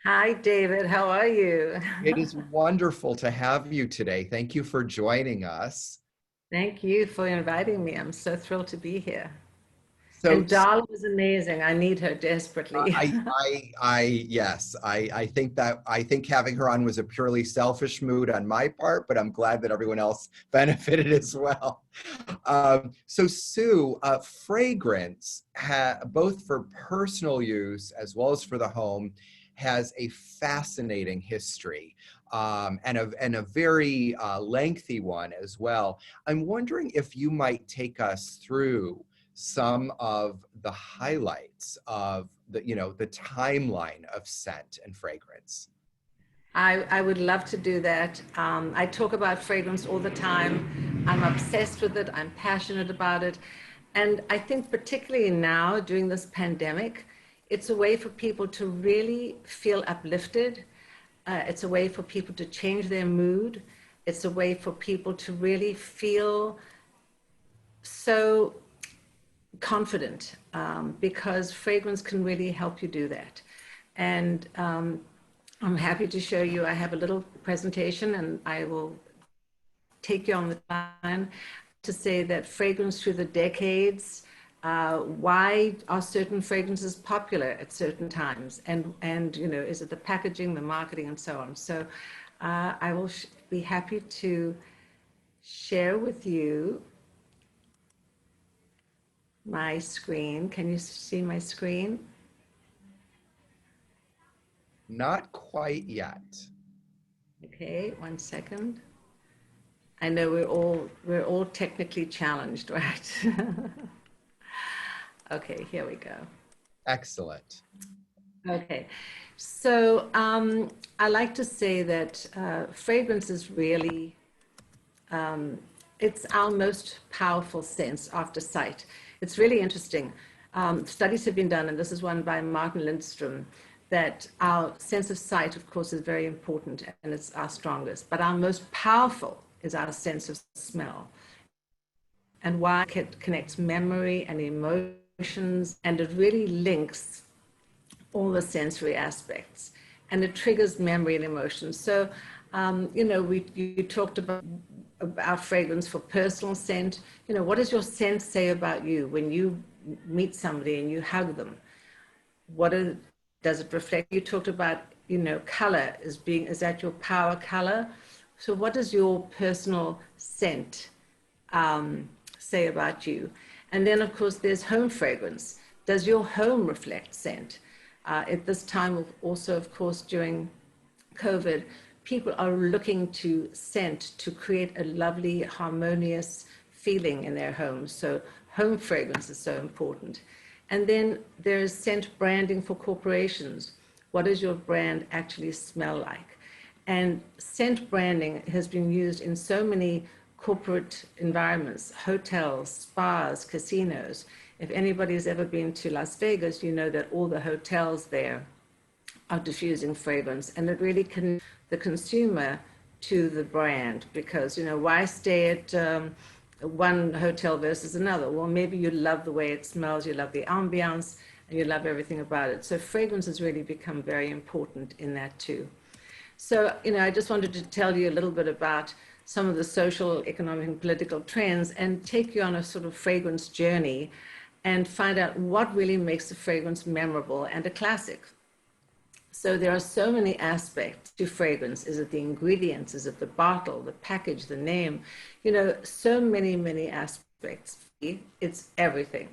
Speaker 3: Hi, David. How are you?
Speaker 1: It is wonderful to have you today. Thank you for joining us.
Speaker 3: Thank you for inviting me. I'm so thrilled to be here.
Speaker 1: So
Speaker 3: And Darla was amazing. I need her desperately.
Speaker 1: yes, I think having her on was a purely selfish mood on my part, but I'm glad that everyone else benefited as well. So Sue, fragrance, both for personal use as well as for the home, has a fascinating history, and a very lengthy one as well. I'm wondering if you might take us through some of the highlights of the timeline of scent and fragrance.
Speaker 3: I would love to do that. I talk about fragrance all the time. I'm obsessed with it. I'm passionate about it. And I think particularly now during this pandemic, it's a way for people to really feel uplifted. It's a way for people to change their mood. It's a way for people to really feel so confident, because fragrance can really help you do that. And I'm happy to show you. I have a little presentation, and I will take you on the line to say that fragrance through the decades, why are certain fragrances popular at certain times, and is it the packaging, the marketing, and so on. So I will be happy to share with you my screen. Can you see my screen?
Speaker 1: Not quite yet.
Speaker 3: Okay, 1 second. I know we're all technically challenged, right? Okay, here we go.
Speaker 1: Excellent.
Speaker 3: Okay, so I like to say that fragrance is really, it's our most powerful sense after sight. It's really interesting. Studies have been done, and this is one by Martin Lindstrom, that our sense of sight, of course, is very important, and it's our strongest, but our most powerful is our sense of smell. And why it connects memory and emotions, and it really links all the sensory aspects, and it triggers memory and emotions. So, you talked about fragrance for personal scent. What does your scent say about you when you meet somebody and you hug them? Does it reflect? You talked about, color is that your power color? So what does your personal scent say about you? And then, of course, there's home fragrance. Does your home reflect scent? At this time, also, of course, during COVID, people are looking to scent to create a lovely, harmonious feeling in their homes. So home fragrance is so important. And then there's scent branding for corporations. What does your brand actually smell like? And scent branding has been used in so many corporate environments, hotels, spas, casinos. If anybody's ever been to Las Vegas, you know that all the hotels there are diffusing fragrance, and it really connects the consumer to the brand, because, why stay at one hotel versus another? Well, maybe you love the way it smells, you love the ambiance, and you love everything about it. So fragrance has really become very important in that too. So, I just wanted to tell you a little bit about some of the social, economic, and political trends, and take you on a sort of fragrance journey and find out what really makes a fragrance memorable and a classic. So there are so many aspects to fragrance. Is it the ingredients? Is it the bottle, the package, the name? So many aspects. It's everything.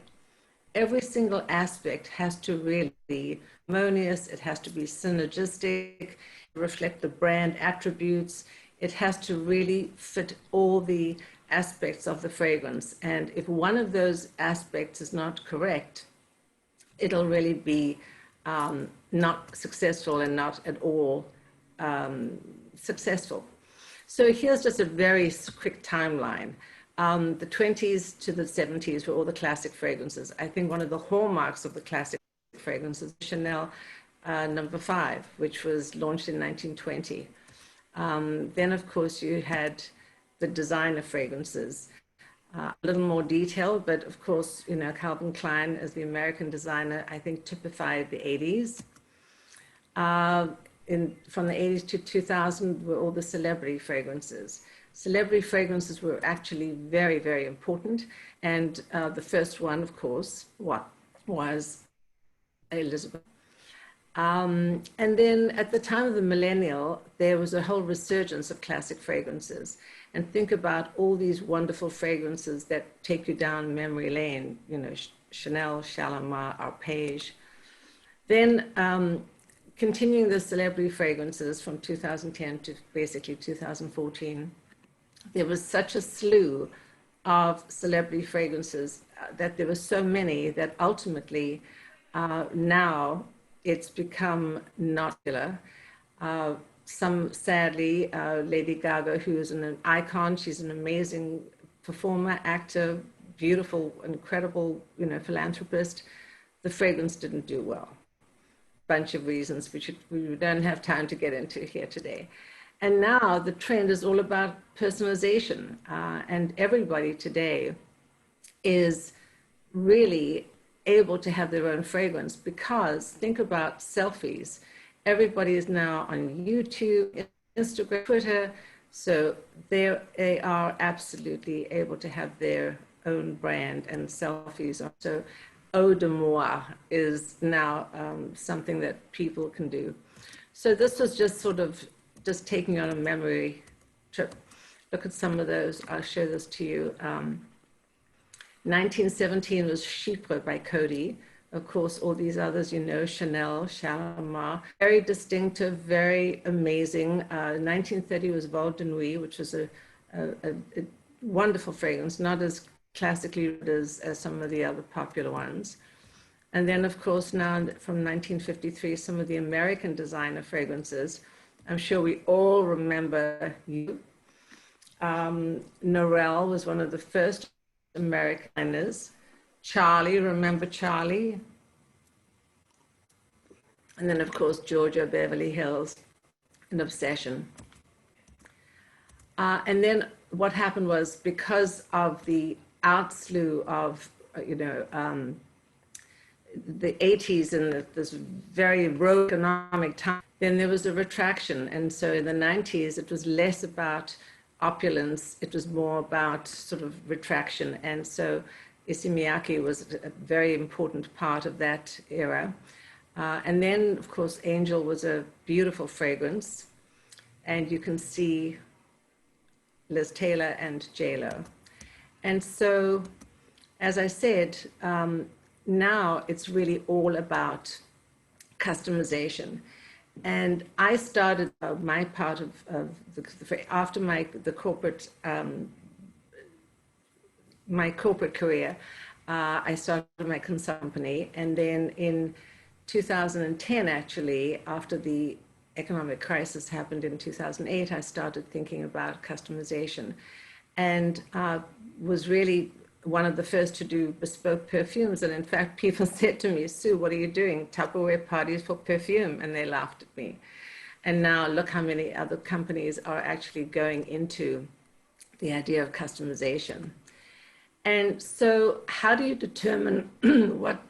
Speaker 3: Every single aspect has to really be harmonious. It has to be synergistic, reflect the brand attributes. It has to really fit all the aspects of the fragrance. And if one of those aspects is not correct, it'll really be not successful and not at all successful. So here's just a very quick timeline. The 20s to the 70s were all the classic fragrances. I think one of the hallmarks of the classic fragrances, Chanel number 5, which was launched in 1920. Then, of course, you had the designer fragrances. A little more detail, but of course, Calvin Klein as the American designer, I think typified the 80s. From the 80s to 2000 were all the celebrity fragrances. celebrity fragrances were actually very, very important. And the first one, of course, was Elizabeth. And then at the time of the millennial, there was a whole resurgence of classic fragrances. And think about all these wonderful fragrances that take you down memory lane, you know, Chanel, Shalimar, Arpège. Then continuing the celebrity fragrances from 2010 to basically 2014, there was such a slew of celebrity fragrances that there were so many that ultimately now it's become not popular. Some, sadly, Lady Gaga, who is an icon, she's an amazing performer, actor, beautiful, incredible, you know, philanthropist. The fragrance didn't do well. Bunch of reasons which we don't have time to get into here today. And now the trend is all about personalization, and everybody today is really able to have their own fragrance, because think about selfies. Everybody is now on YouTube, Instagram, Twitter, so they are absolutely able to have their own brand and selfies. So eau de moi is now something that people can do. So this was just sort of just taking you on a memory trip. Look at some of those. I'll show this to you. 1917 was Chypre by Coty. Of course, all these others, you know, Chanel, Shalimar, very distinctive, very amazing. 1930 was Vol de Nuit, which was a wonderful fragrance, not as classically as some of the other popular ones. And then, of course, now from 1953, some of the American designer fragrances. I'm sure we all remember you. Norel was one of the first American designers. Charlie, remember Charlie? And then, of course, Georgia, Beverly Hills, and Obsession. And then what happened was, because of the outslew of, the 80s and this very rogue economic time, then there was a retraction. And so in the 90s, it was less about opulence. It was more about sort of retraction. And so Issey Miyake was a very important part of that era. And then, of course, Angel was a beautiful fragrance. And you can see Liz Taylor and J.Lo. And so, as I said, now it's really all about customization. And I started my part of after the corporate, my corporate career, I started my consulting company. And then in 2010, actually, after the economic crisis happened in 2008, I started thinking about customization, and was really one of the first to do bespoke perfumes. And in fact, people said to me, Sue, what are you doing? Tupperware parties for perfume? And they laughed at me. And now look how many other companies are actually going into the idea of customization. And so how do you determine what,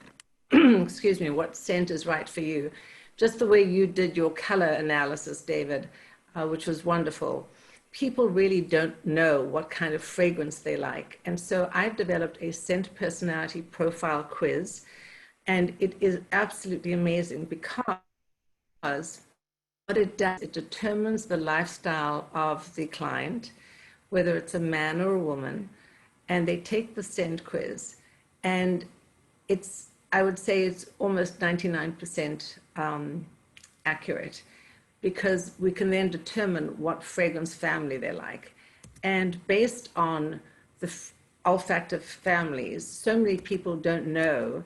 Speaker 3: excuse me, what scent is right for you? Just the way you did your color analysis, David, which was wonderful. People really don't know what kind of fragrance they like. And so I've developed a scent personality profile quiz, and it is absolutely amazing because what it does, it determines the lifestyle of the client, whether it's a man or a woman, and they take the scent quiz, and it's, I would say it's almost 99% accurate, because we can then determine what fragrance family they like. And based on the olfactive families, so many people don't know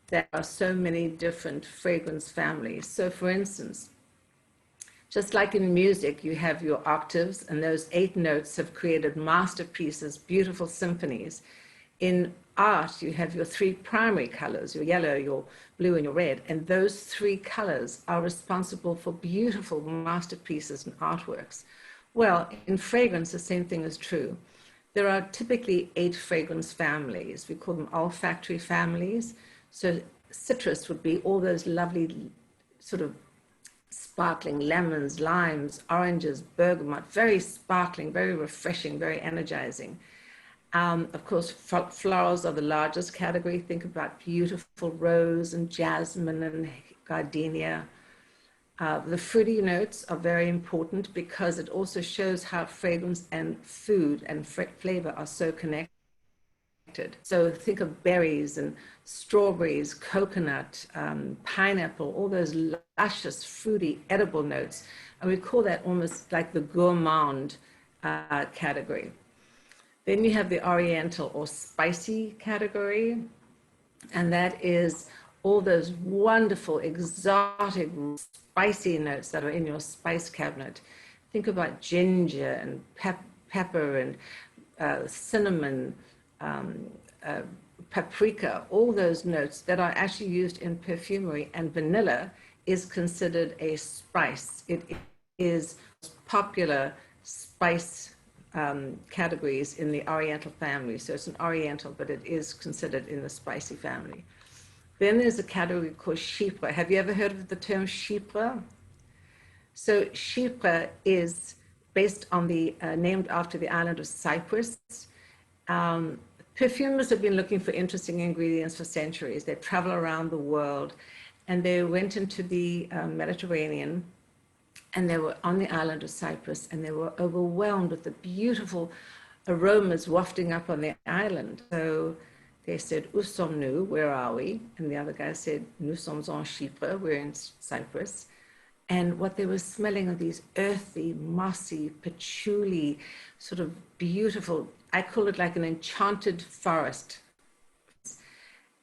Speaker 3: there are so many different fragrance families. So for instance, just like in music, you have your octaves, and those 8 notes have created masterpieces, beautiful symphonies. In art, you have your 3 primary colors, your yellow, your blue, and your red, and those 3 colors are responsible for beautiful masterpieces and artworks. Well, in fragrance, the same thing is true. There are typically 8 fragrance families. We call them olfactory families. So citrus would be all those lovely sort of sparkling lemons, limes, oranges, bergamot, very sparkling, very refreshing, very energizing. Of course, florals are the largest category. Think about beautiful rose and jasmine and gardenia. The fruity notes are very important because it also shows how fragrance and food and flavor are so connected. So think of berries and strawberries, coconut, pineapple, all those luscious, fruity, edible notes. And we call that almost like the gourmand category. Then you have the oriental or spicy category, and that is all those wonderful, exotic, spicy notes that are in your spice cabinet. Think about ginger and pepper and cinnamon, paprika, all those notes that are actually used in perfumery, and vanilla is considered a spice. It is popular spice categories in the Oriental family. So it's an Oriental, but it is considered in the spicy family. Then there's a category called Chypre. Have you ever heard of the term Chypre? So Chypre is based on named after the island of Cyprus. Perfumers have been looking for interesting ingredients for centuries. They travel around the world, and they went into the Mediterranean, and they were on the island of Cyprus, and they were overwhelmed with the beautiful aromas wafting up on the island. So they said, "Où sommes-nous? Where are we?" And the other guy said, "Nous sommes en Chypre. We're in Cyprus." And what they were smelling are these earthy, mossy, patchouli, sort of beautiful, I call it like an enchanted forest.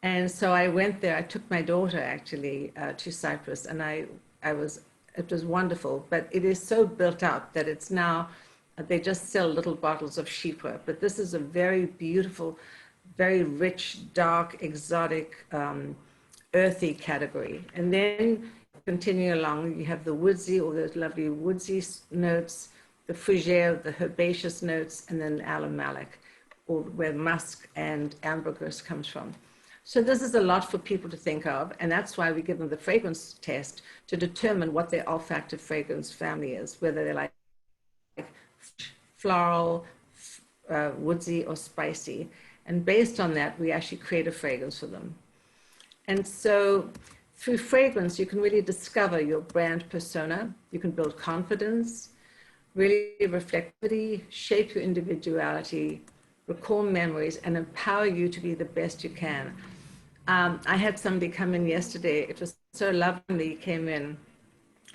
Speaker 3: And so I went there. I took my daughter actually to Cyprus, and it was wonderful. But it is so built up that it's now, they just sell little bottles of Chypre. But this is a very beautiful, very rich, dark, exotic, earthy category. And then continuing along, you have the woodsy, all those lovely woodsy notes, the fougere, the herbaceous notes, and then alum malic, or where musk and ambergris comes from. So this is a lot for people to think of, and that's why we give them the fragrance test to determine what their olfactive fragrance family is, whether they like floral, woodsy, or spicy. And based on that, we actually create a fragrance for them. And so through fragrance, you can really discover your brand persona. You can build confidence, really reflectivity, shape your individuality, recall memories, and empower you to be the best you can. I had somebody come in yesterday. It was so lovely he came in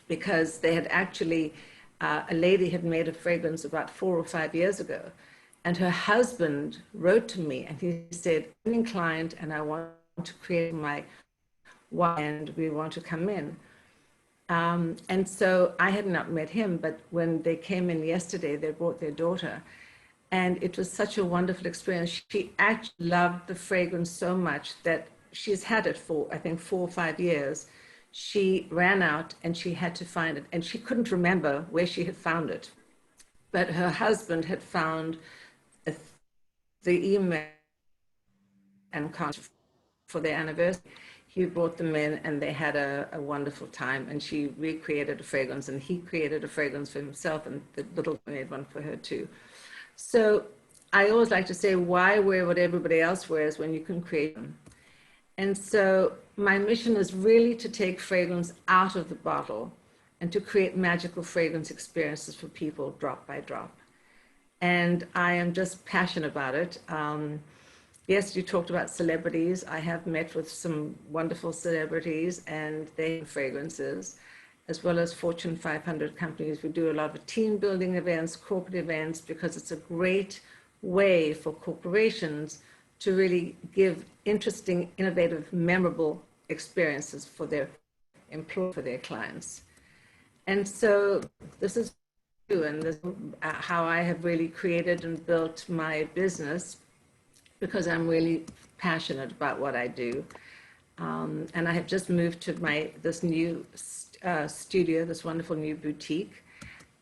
Speaker 3: because they had actually, a lady had made a fragrance about 4 or 5 years ago. And her husband wrote to me and he said, "I'm an client and I want to create my wife and we want to come in." And so I had not met him, but when they came in yesterday, they brought their daughter. And it was such a wonderful experience. She actually loved the fragrance so much that she's had it for, I think, 4 or 5 years. She ran out and she had to find it. And she couldn't remember where she had found it. But her husband had found the email and contact for their anniversary. He brought them in and they had a wonderful time, and she recreated a fragrance and he created a fragrance for himself, and the little made one for her too. So I always like to say, why wear what everybody else wears when you can create them? And so my mission is really to take fragrance out of the bottle and to create magical fragrance experiences for people drop by drop. And I am just passionate about it. Yes, you talked about celebrities. I have met with some wonderful celebrities and they have fragrances, as well as Fortune 500 companies. We do a lot of team building events, corporate events, because it's a great way for corporations to really give interesting, innovative, memorable experiences for their employees, for their clients. And so this is and this is how I have really created and built my business, because I'm really passionate about what I do. And I have just moved to this new studio, this wonderful new boutique.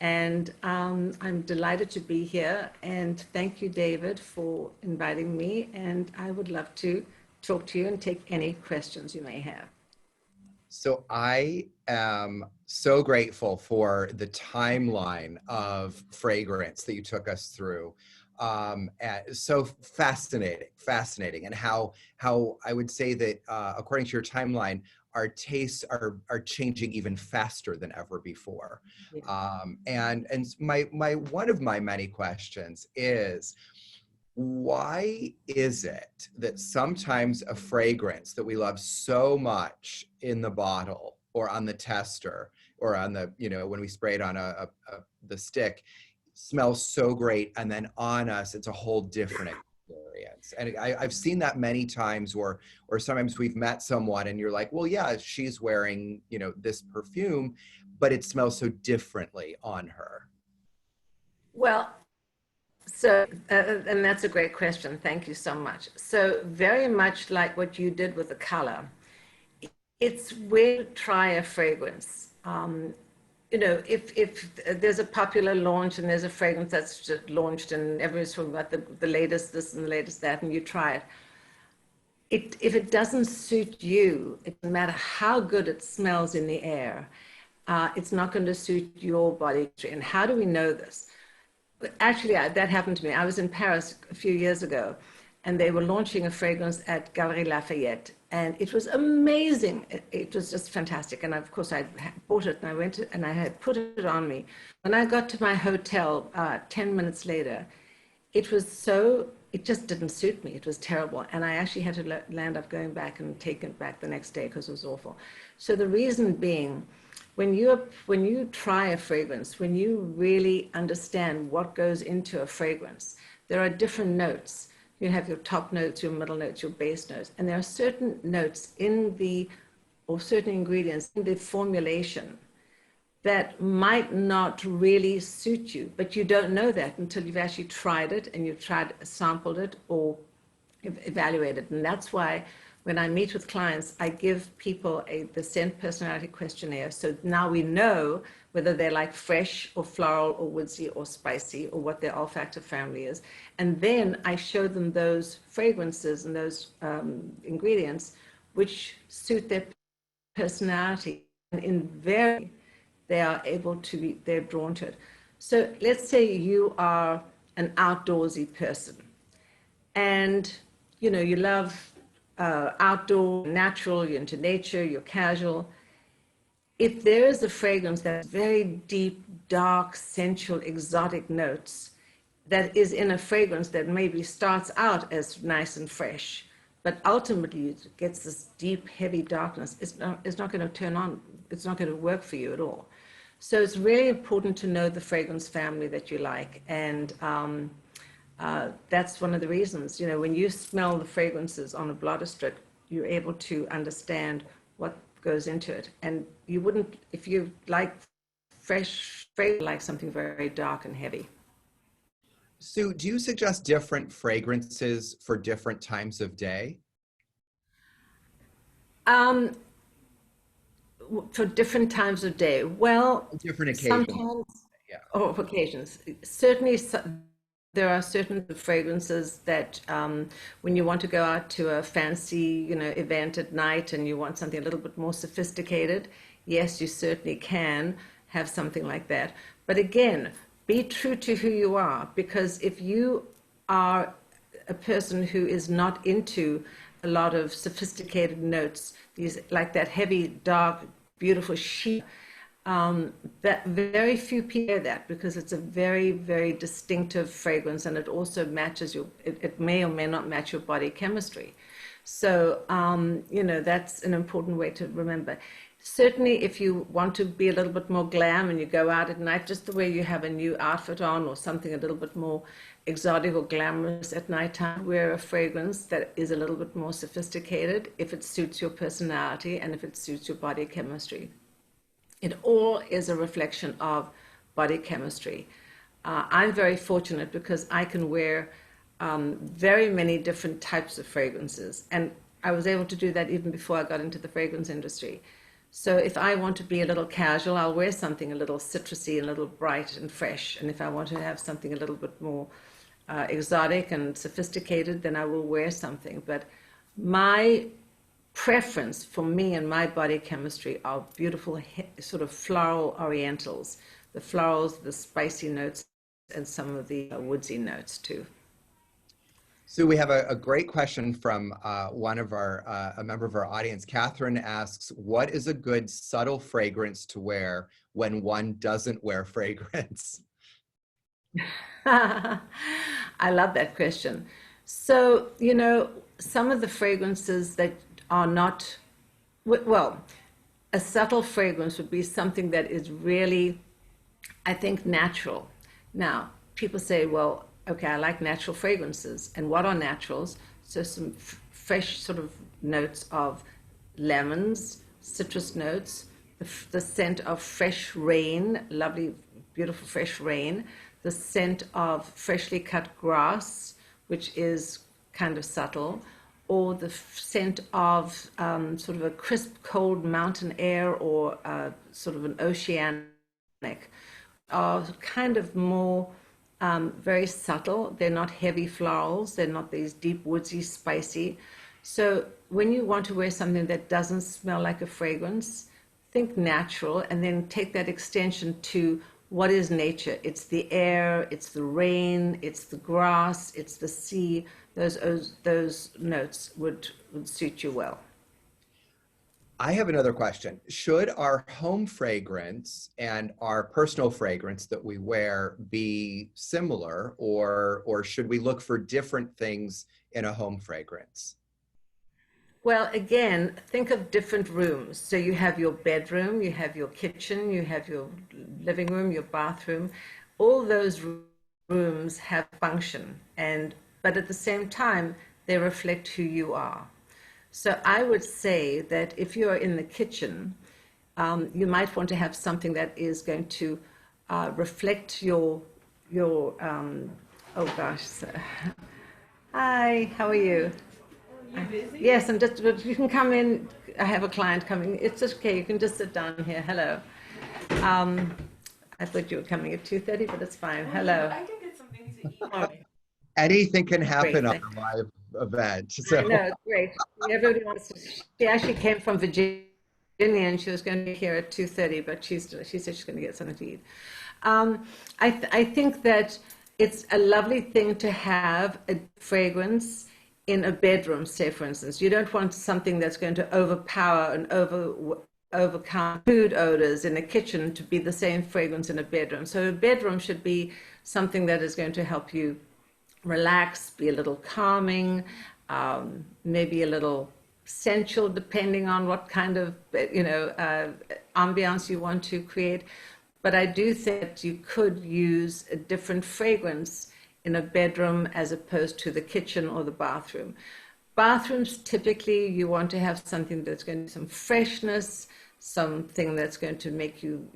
Speaker 3: And I'm delighted to be here. And thank you, David, for inviting me. And I would love to talk to you and take any questions you may have.
Speaker 1: So I am so grateful for the timeline of fragrance that you took us through. And so fascinating, and how I would say that according to your timeline, our tastes are changing even faster than ever before.
Speaker 3: Yeah.
Speaker 1: And my one of my many questions is, why is it that sometimes a fragrance that we love so much in the bottle or on the tester or on the, when we spray it on the stick, smells so great, and then on us it's a whole different experience? And I've seen that many times, or sometimes we've met someone and you're like, well, yeah, she's wearing, this perfume, but it smells so differently on her.
Speaker 3: Well, so, and that's a great question. Thank you so much. So very much like what you did with the color, it's where to try a fragrance. If there's a popular launch and there's a fragrance that's just launched and everyone's talking about the latest this and the latest that, and you try it, if it doesn't suit you, it doesn't matter how good it smells in the air, it's not going to suit your body. And how do we know this? Actually, that happened to me. I was in Paris a few years ago, and they were launching a fragrance at Galeries Lafayette, and it was amazing. It was just fantastic. And of course, I bought it, and I went and I had put it on me. When I got to my hotel 10 minutes later, it just didn't suit me. It was terrible. And I actually had to land up going back and taking it back the next day because it was awful. So the reason being, when you try a fragrance, when you really understand what goes into a fragrance, there are different notes. You have your top notes, your middle notes, your base notes, and there are certain notes or certain ingredients in the formulation that might not really suit you, but you don't know that until you've actually tried it and you've sampled it or evaluated. And that's why when I meet with clients, I give people the scent personality questionnaire. So now we know whether they're like fresh or floral or woodsy or spicy or what their olfactive family is. And then I show them those fragrances and those ingredients which suit their personality. And they're drawn to it. So let's say you are an outdoorsy person and you love outdoor, natural, you're into nature, you're casual. If there is a fragrance that's very deep, dark, sensual, exotic notes that is in a fragrance that maybe starts out as nice and fresh, but ultimately it gets this deep, heavy darkness, it's not going to turn on, it's not going to work for you at all. So it's really important to know the fragrance family that you like. And that's one of the reasons, when you smell the fragrances on a blotter strip, you're able to understand what goes into it. And you wouldn't, if you like fresh fragrance, like something very dark and heavy.
Speaker 1: Sue, do you suggest different fragrances for different times of day?
Speaker 3: For different times of day. Well,
Speaker 1: different occasions.
Speaker 3: Sometimes,
Speaker 1: Yeah.
Speaker 3: or occasions. Certainly, there are certain fragrances that when you want to go out to a fancy, event at night and you want something a little bit more sophisticated, yes, you certainly can have something like that. But again, be true to who you are, because if you are a person who is not into a lot of sophisticated notes, these like that heavy, dark, beautiful sheep, that very few people hear that, because it's a very, very distinctive fragrance, and it also matches it may or may not match your body chemistry. So, that's an important way to remember. Certainly, if you want to be a little bit more glam and you go out at night, just the way you have a new outfit on or something a little bit more exotic or glamorous at nighttime, wear a fragrance that is a little bit more sophisticated if it suits your personality and if it suits your body chemistry. It all is a reflection of body chemistry. I'm very fortunate because I can wear very many different types of fragrances. And I was able to do that even before I got into the fragrance industry. So if I want to be a little casual, I'll wear something a little citrusy and a little bright and fresh. And if I want to have something a little bit more exotic and sophisticated, then I will wear something. But my preference for me and my body chemistry are beautiful sort of floral orientals. The florals, the spicy notes, and some of the woodsy notes too.
Speaker 1: So we have a great question from one of our, a member of our audience. Catherine asks, what is a good subtle fragrance to wear when one doesn't wear fragrance?
Speaker 3: I love that question. So, you know, some of the fragrances that are not, well, a subtle fragrance would be something that is really, I think, natural. Now, people say, well, okay, I like natural fragrances. And what are naturals? So some fresh sort of notes of lemons, citrus notes, the scent of fresh rain, lovely, beautiful fresh rain, the scent of freshly cut grass, which is kind of subtle, or the scent of sort of a crisp, cold mountain air, or sort of an oceanic, are kind of more very subtle. They're not heavy florals. They're not these deep, woodsy, spicy. So when you want to wear something that doesn't smell like a fragrance, think natural, and then take that extension to what is nature. It's the air, it's the rain, it's the grass, it's the sea. Those notes would suit you well.
Speaker 1: I have another question. Should our home fragrance and our personal fragrance that we wear be similar, or should we look for different things in a home fragrance?
Speaker 3: Well, again, think of different rooms. So you have your bedroom, you have your kitchen, you have your living room, your bathroom. All those rooms have function, but at the same time, they reflect who you are. So I would say that if you're in the kitchen, you might want to have something that is going to reflect your oh gosh. Hi, how are you? Are you busy? Yes, I'm just, you can come in. I have a client coming. It's okay, you can just sit down here. Hello. I thought you were coming at 2:30, but it's fine. Hello.
Speaker 4: I can get something to eat.
Speaker 1: Anything can happen
Speaker 3: Great.
Speaker 1: on a live event. So.
Speaker 3: I know, great. Everybody wants to, she actually came from Virginia and she was going to be here at 2:30, but she said she's going to get something to eat. I think that it's a lovely thing to have a fragrance in a bedroom, say, for instance. You don't want something that's going to overpower and overcome food odors in a kitchen to be the same fragrance in a bedroom. So a bedroom should be something that is going to help you relax, be a little calming, maybe a little sensual, depending on what kind of, ambiance you want to create. But I do think that you could use a different fragrance in a bedroom as opposed to the kitchen or the bathroom. Bathrooms, typically, you want to have something that's going to be some freshness, something that's going to make you,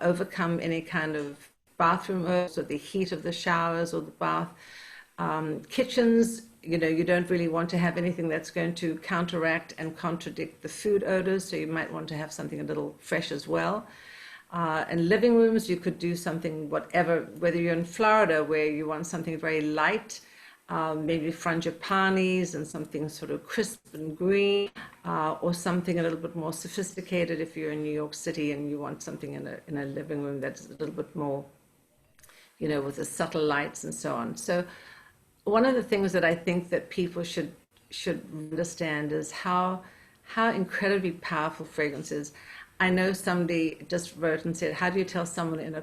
Speaker 3: overcome any kind of bathroom odors or the heat of the showers or the bath. Kitchens, you don't really want to have anything that's going to counteract and contradict the food odors, so you might want to have something a little fresh as well. And living rooms, you could do something, whether you're in Florida where you want something very light, maybe frangipanis and something sort of crisp and green, or something a little bit more sophisticated if you're in New York City and you want something in a living room that's a little bit more, with the subtle lights and so on. So one of the things that I think that people should understand is how incredibly powerful fragrance is. I know somebody just wrote and said, how do you tell someone in a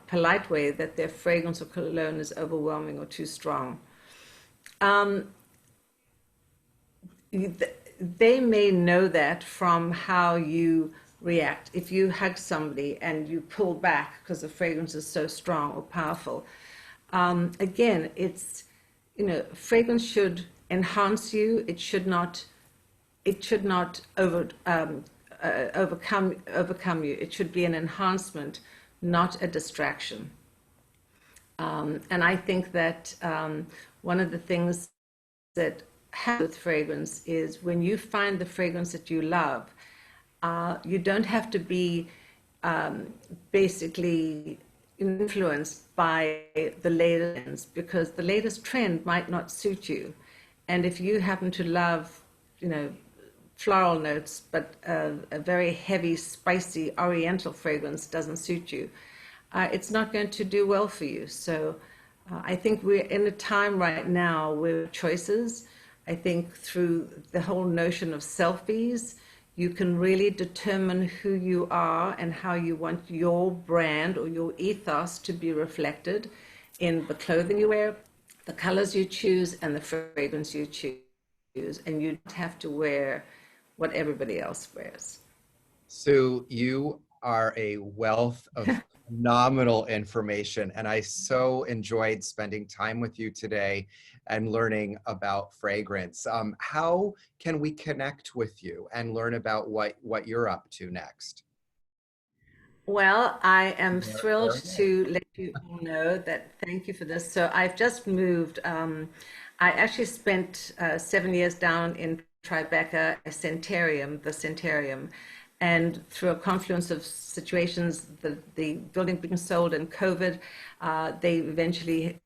Speaker 3: polite way that their fragrance or cologne is overwhelming or too strong? They may know that from how you react. If you hug somebody and you pull back because the fragrance is so strong or powerful, again, it's, fragrance should enhance you. It should not overcome you. It should be an enhancement, not a distraction. And I think that one of the things that happens with fragrance is when you find the fragrance that you love, you don't have to be basically influenced by the latest trends, because the latest trend might not suit you. And if you happen to love, floral notes, but a very heavy, spicy, oriental fragrance doesn't suit you, it's not going to do well for you. So I think we're in a time right now where choices, I think through the whole notion of selfies, you can really determine who you are and how you want your brand or your ethos to be reflected in the clothing you wear, the colors you choose, and the fragrance you choose. And you don't have to wear what everybody else wears.
Speaker 1: Sue, you are a wealth of phenomenal information, and I so enjoyed spending time with you today and learning about fragrance. How can we connect with you and learn about what you're up to next?
Speaker 3: Well, I am
Speaker 1: There
Speaker 3: thrilled
Speaker 1: it is.
Speaker 3: to let you all know that thank you for this. So I've just moved. I actually spent 7 years down in Tribeca, the Centarium, and through a confluence of situations, the building being sold and COVID, they eventually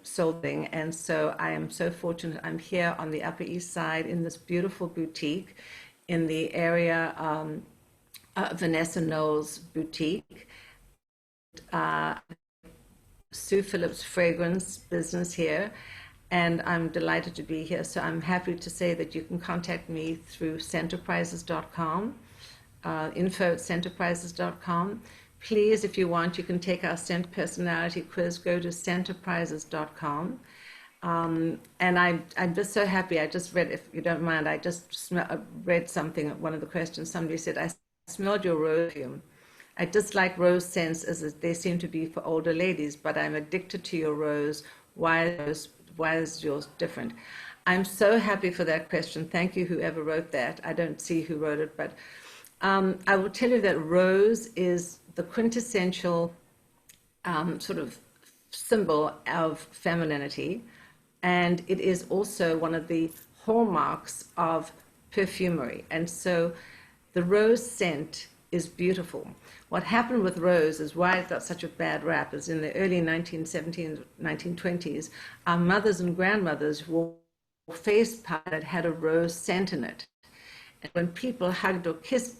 Speaker 3: sold it. And so I am so fortunate. I'm here on the Upper East Side in this beautiful boutique in the area. Vanessa Knowles' boutique, Sue Phillips fragrance business here, and I'm delighted to be here. So I'm happy to say that you can contact me through scenterprises.com, info@scenterprises.com. Please, if you want, you can take our scent personality quiz. Go to scenterprises.com. And I'm just so happy. I just read, if you don't mind, I just read something. One of the questions, somebody said, I smelled your rose perfume. I dislike rose scents as they seem to be for older ladies, but I'm addicted to your rose. Why is yours different? I'm so happy for that question. Thank you, whoever wrote that. I don't see who wrote it, but I will tell you that rose is the quintessential sort of symbol of femininity, and it is also one of the hallmarks of perfumery. And so the rose scent is beautiful. What happened with rose is why it got such a bad rap is in the early 1917s, 1920s, our mothers and grandmothers wore face powder that had a rose scent in it. And when people hugged or kissed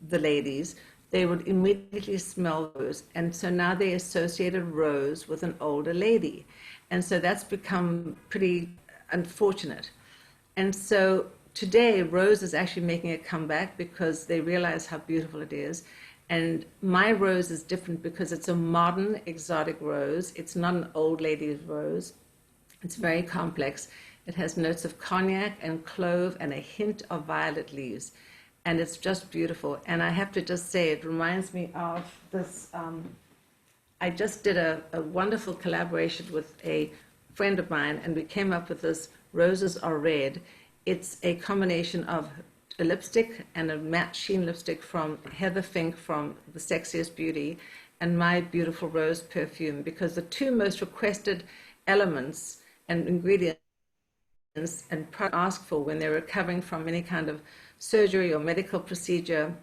Speaker 3: the ladies, they would immediately smell rose. And so now they associated rose with an older lady. And so that's become pretty unfortunate. And so today, rose is actually making a comeback because they realize how beautiful it is. And my rose is different because it's a modern, exotic rose. It's not an old lady's rose. It's very complex. It has notes of cognac and clove and a hint of violet leaves. And it's just beautiful. And I have to just say, it reminds me of this. I just did a wonderful collaboration with a friend of mine, and we came up with this Roses Are Red. It's a combination of a lipstick and a matte sheen lipstick from Heather Fink from The Sexiest Beauty and my beautiful rose perfume, because the two most requested elements and ingredients and asked for when they're recovering from any kind of surgery or medical procedure,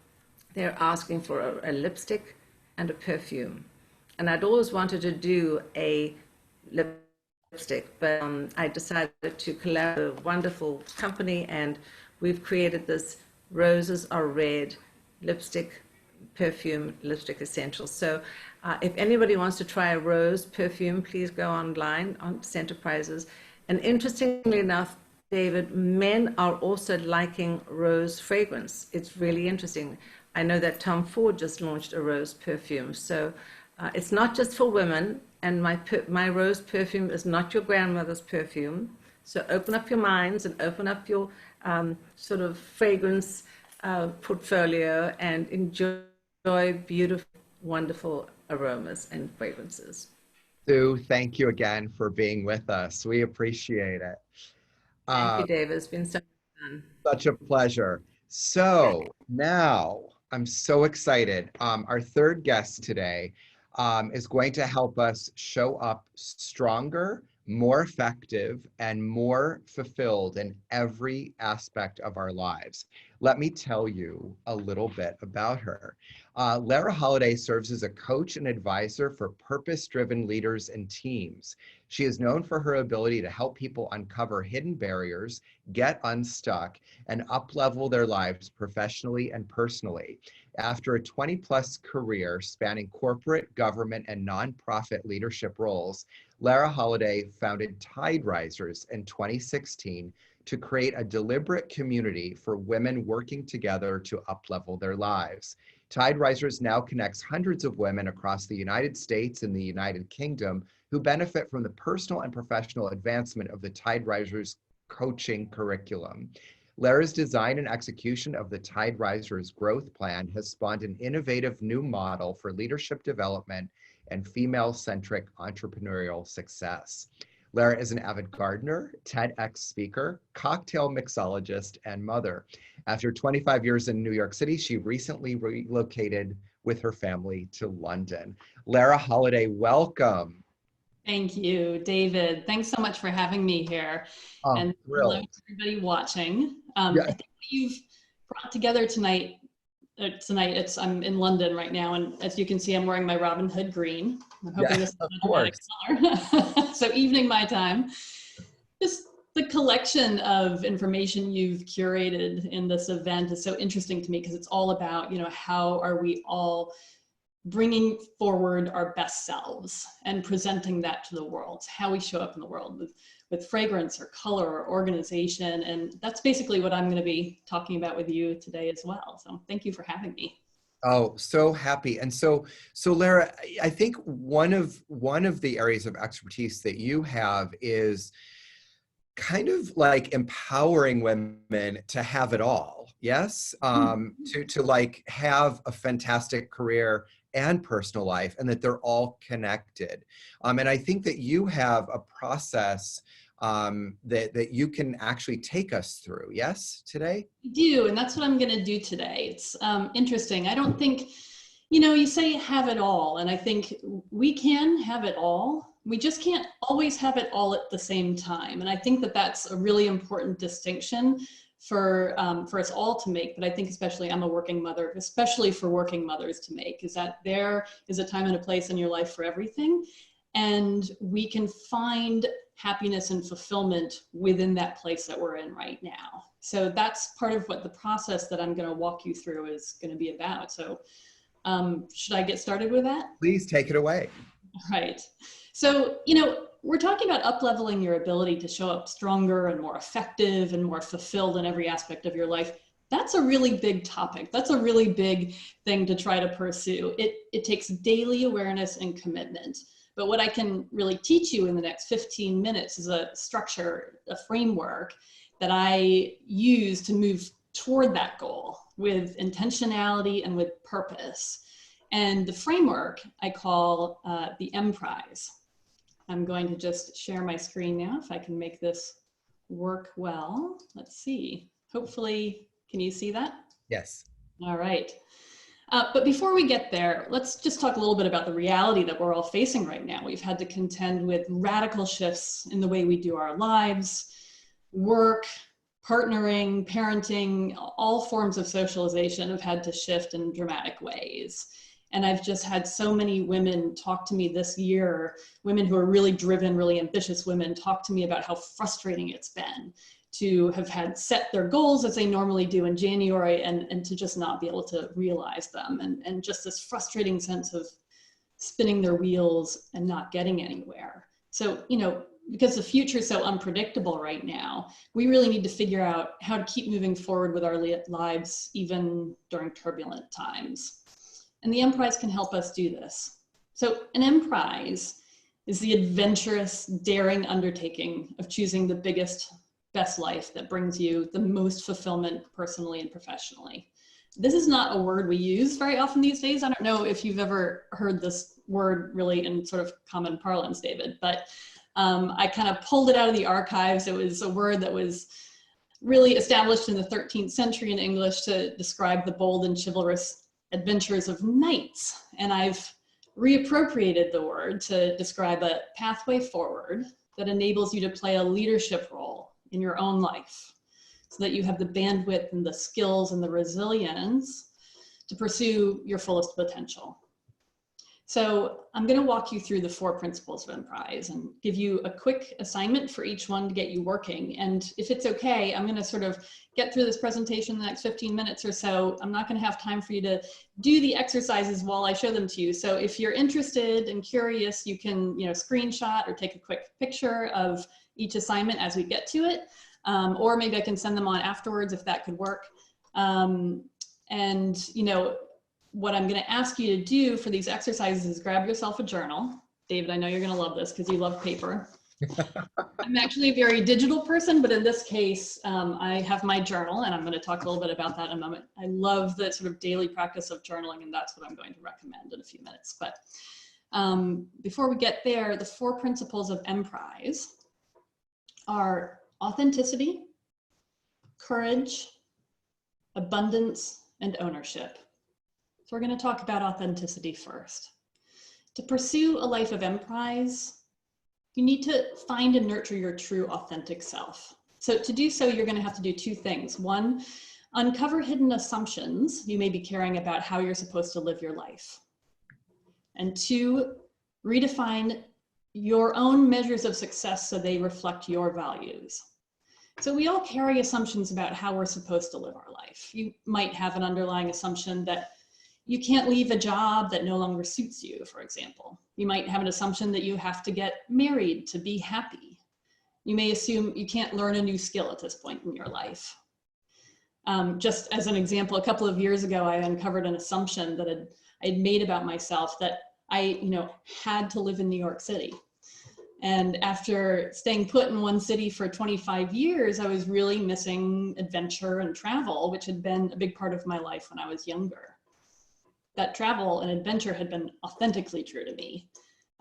Speaker 3: they're asking for a lipstick and a perfume. And I'd always wanted to do a lipstick, but I decided to collaborate with a wonderful company, and we've created this Roses Are Red lipstick, perfume, lipstick essentials. So if anybody wants to try a rose perfume, please go online on Center Prizes. And interestingly enough, David, men are also liking rose fragrance. It's really interesting. I know that Tom Ford just launched a rose perfume. So it's not just for women, and my rose perfume is not your grandmother's perfume. So open up your minds and open up your sort of fragrance portfolio and enjoy beautiful, wonderful aromas and fragrances.
Speaker 1: Sue, thank you again for being with us. We appreciate it.
Speaker 3: Thank you, David. It's been so much fun.
Speaker 1: Such a pleasure. So now I'm so excited. Our third guest today is going to help us show up stronger, more effective, and more fulfilled in every aspect of our lives. Let me tell you a little bit about her. Lara Holliday serves as a coach and advisor for purpose-driven leaders and teams. She is known for her ability to help people uncover hidden barriers, get unstuck, and up-level their lives professionally and personally. After a 20-plus career spanning corporate, government, and nonprofit leadership roles, Lara Holliday founded Tide Risers in 2016 to create a deliberate community for women working together to up-level their lives. Tide Risers now connects hundreds of women across the United States and the United Kingdom who benefit from the personal and professional advancement of the Tide Risers coaching curriculum. Lara's design and execution of the Tide Risers growth plan has spawned an innovative new model for leadership development and female-centric entrepreneurial success. Lara is an avid gardener, TEDx speaker, cocktail mixologist, and mother. After 25 years in New York City, she recently relocated with her family to London. Lara Holliday, welcome.
Speaker 4: Thank you, David. Thanks so much for having me here. And
Speaker 1: Thrilled.
Speaker 4: hello to everybody watching.
Speaker 1: Yeah.
Speaker 4: I think what you've brought together tonight, I'm in London right now, and as you can see, I'm wearing my Robin Hood green. I'm hoping this is a dramatic color. So evening my time. Just the collection of information you've curated in this event is so interesting to me because it's all about, how are we all bringing forward our best selves and presenting that to the world, how we show up in the world with fragrance or color or organization. And that's basically what I'm going to be talking about with you today as well. So thank you for having me.
Speaker 1: Oh, so happy. And so Lara, I think one of the areas of expertise that you have is kind of like empowering women to have it all. Yes. To like have a fantastic career and personal life, and that they're all connected. And I think that you have a process that you can actually take us through, yes, today?
Speaker 4: I do, and that's what I'm gonna do today. It's interesting. I don't think, you say have it all, and I think we can have it all. We just can't always have it all at the same time. And I think that that's a really important distinction for us all to make, but I think especially I'm a working mother, especially for working mothers to make, is that there is a time and a place in your life for everything. And we can find happiness and fulfillment within that place that we're in right now. So that's part of what the process that I'm gonna walk you through is gonna be about. So should I get started with that?
Speaker 1: Please take it away.
Speaker 4: Right. So, we're talking about up-leveling your ability to show up stronger and more effective and more fulfilled in every aspect of your life. That's a really big topic. That's a really big thing to try to pursue. It takes daily awareness and commitment. But what I can really teach you in the next 15 minutes is a structure, a framework that I use to move toward that goal with intentionality and with purpose. And the framework I call the M Prize. I'm going to just share my screen now if I can make this work well. Let's see. Hopefully, can you see that?
Speaker 1: Yes.
Speaker 4: All right. But before we get there, let's just talk a little bit about the reality that we're all facing right now. We've had to contend with radical shifts in the way we do our lives, work, partnering, parenting, all forms of socialization have had to shift in dramatic ways. And I've just had so many women talk to me this year, women who are really driven, really ambitious women, talk to me about how frustrating it's been to have had set their goals as they normally do in January and to just not be able to realize them. And just this frustrating sense of spinning their wheels and not getting anywhere. So, because the future is so unpredictable right now, we really need to figure out how to keep moving forward with our lives, even during turbulent times. And the M Prize can help us do this. So an M Prize is the adventurous, daring undertaking of choosing the biggest, best life that brings you the most fulfillment personally and professionally. This is not a word we use very often these days. I don't know if you've ever heard this word really in sort of common parlance, David, but I kind of pulled it out of the archives. It was a word that was really established in the 13th century in English to describe the bold and chivalrous adventures of knights. And I've reappropriated the word to describe a pathway forward that enables you to play a leadership role in your own life so that you have the bandwidth and the skills and the resilience to pursue your fullest potential. So I'm going to walk you through the 4 principles of Emprise and give you a quick assignment for each one to get you working. And if it's okay, I'm going to sort of get through this presentation in the next 15 minutes or so. I'm not going to have time for you to do the exercises while I show them to you. So if you're interested and curious, you can, screenshot or take a quick picture of each assignment as we get to it. Or maybe I can send them on afterwards if that could work. What I'm going to ask you to do for these exercises is grab yourself a journal. David, I know you're going to love this because you love paper. I'm actually a very digital person, but in this case, I have my journal, and I'm going to talk a little bit about that in a moment. I love the sort of daily practice of journaling, and that's what I'm going to recommend in a few minutes. But before we get there, the 4 principles of Emprise are authenticity, courage, abundance, and ownership. So we're going to talk about authenticity first. To pursue a life of Emprise, you need to find and nurture your true authentic self. So to do so, you're going to have to do 2 things. 1, uncover hidden assumptions you may be carrying about how you're supposed to live your life. And 2, redefine your own measures of success so they reflect your values. So we all carry assumptions about how we're supposed to live our life. You might have an underlying assumption that you can't leave a job that no longer suits you, for example. You might have an assumption that you have to get married to be happy. You may assume you can't learn a new skill at this point in your life. Just as an example, a couple of years ago, I uncovered an assumption that I'd made about myself that I, had to live in New York City. And after staying put in one city for 25 years, I was really missing adventure and travel, which had been a big part of my life when I was younger. That travel and adventure had been authentically true to me.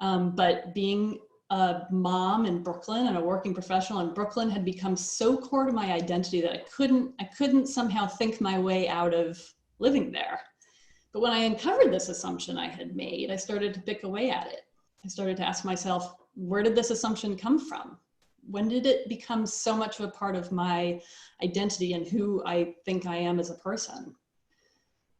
Speaker 4: But being a mom in Brooklyn and a working professional in Brooklyn had become so core to my identity that I couldn't somehow think my way out of living there. But when I uncovered this assumption I had made, I started to pick away at it. I started to ask myself, where did this assumption come from? When did it become so much of a part of my identity and who I think I am as a person?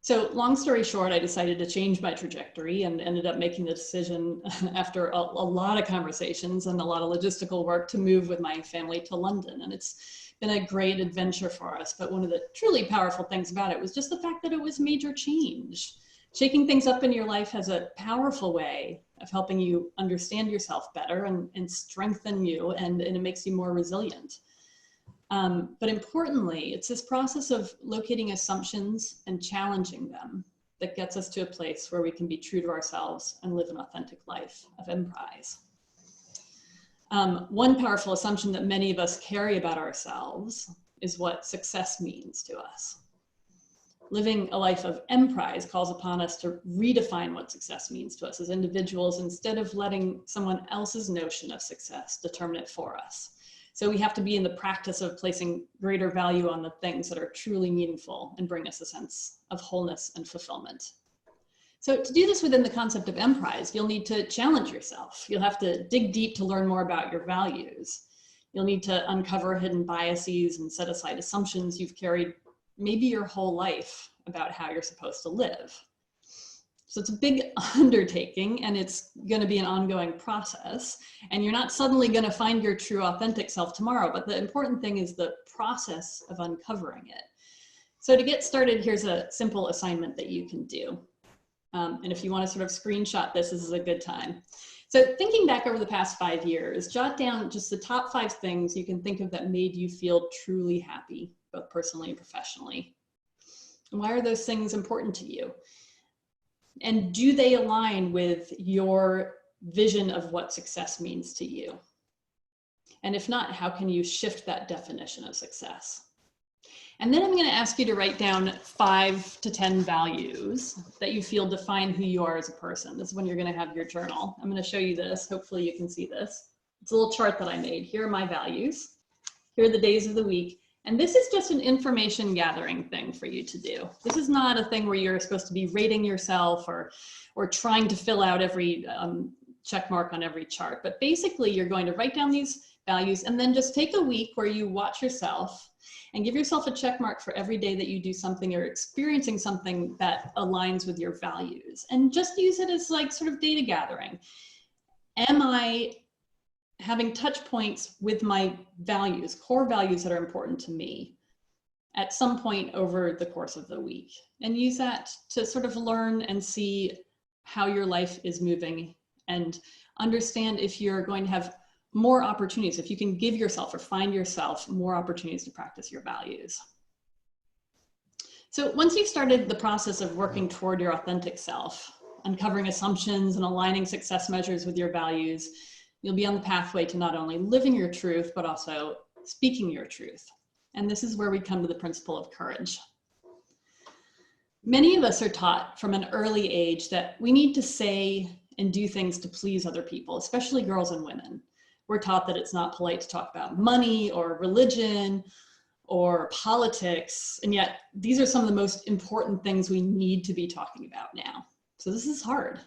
Speaker 4: So long story short, I decided to change my trajectory and ended up making the decision after a lot of conversations and a lot of logistical work to move with my family to London. And it's been a great adventure for us. But one of the truly powerful things about it was just the fact that it was major change. Shaking things up in your life has a powerful way of helping you understand yourself better and strengthen you, and it makes you more resilient. But importantly, it's this process of locating assumptions and challenging them that gets us to a place where we can be true to ourselves and live an authentic life of Emprise. One powerful assumption that many of us carry about ourselves is what success means to us. Living a life of Emprise calls upon us to redefine what success means to us as individuals instead of letting someone else's notion of success determine it for us. So we have to be in the practice of placing greater value on the things that are truly meaningful and bring us a sense of wholeness and fulfillment. So to do this within the concept of Emprise, you'll need to challenge yourself. You'll have to dig deep to learn more about your values. You'll need to uncover hidden biases and set aside assumptions you've carried maybe your whole life about how you're supposed to live. So it's a big undertaking, and it's going to be an ongoing process, and you're not suddenly going to find your true authentic self tomorrow, but the important thing is the process of uncovering it. So to get started, here's a simple assignment that you can do. And if you want to sort of screenshot this is a good time. So thinking back over the past 5 years, jot down just the top 5 things you can think of that made you feel truly happy, both personally and professionally. And why are those things important to you? And do they align with your vision of what success means to you? And if not, how can you shift that definition of success? And then I'm going to ask you to write down 5 to 10 values that you feel define who you are as a person. This is when you're going to have your journal. I'm going to show you this. Hopefully you can see this. It's a little chart that I made. Here are my values. Here are the days of the week. And this is just an information gathering thing for you to do. This is not a thing where you're supposed to be rating yourself or trying to fill out every check mark on every chart. But basically, you're going to write down these values, and then just take a week where you watch yourself and give yourself a check mark for every day that you do something or experiencing something that aligns with your values, and just use it as like sort of data gathering. Am I having touch points with my values, core values that are important to me at some point over the course of the week? And use that to sort of learn and see how your life is moving, and understand if you're going to have more opportunities, if you can give yourself or find yourself more opportunities to practice your values. So once you've started the process of working toward your authentic self, uncovering assumptions and aligning success measures with your values, you'll be on the pathway to not only living your truth, but also speaking your truth. And this is where we come to the principle of courage. Many of us are taught from an early age that we need to say and do things to please other people, especially girls and women. We're taught that it's not polite to talk about money or religion or politics, and yet these are some of the most important things we need to be talking about now. So this is hard.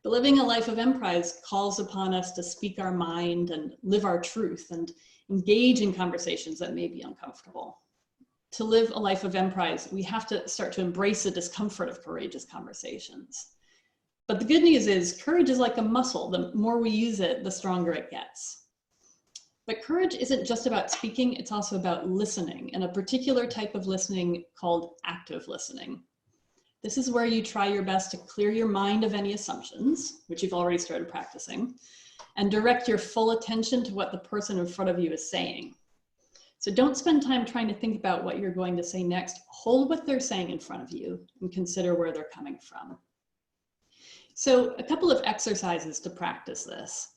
Speaker 4: But living a life of emprise calls upon us to speak our mind and live our truth and engage in conversations that may be uncomfortable. To live a life of emprise, we have to start to embrace the discomfort of courageous conversations. But the good news is courage is like a muscle. The more we use it, the stronger it gets. But courage isn't just about speaking, it's also about listening, and a particular type of listening called active listening. This is where you try your best to clear your mind of any assumptions, which you've already started practicing, and direct your full attention to what the person in front of you is saying. So don't spend time trying to think about what you're going to say next. Hold what they're saying in front of you and consider where they're coming from. So a couple of exercises to practice this.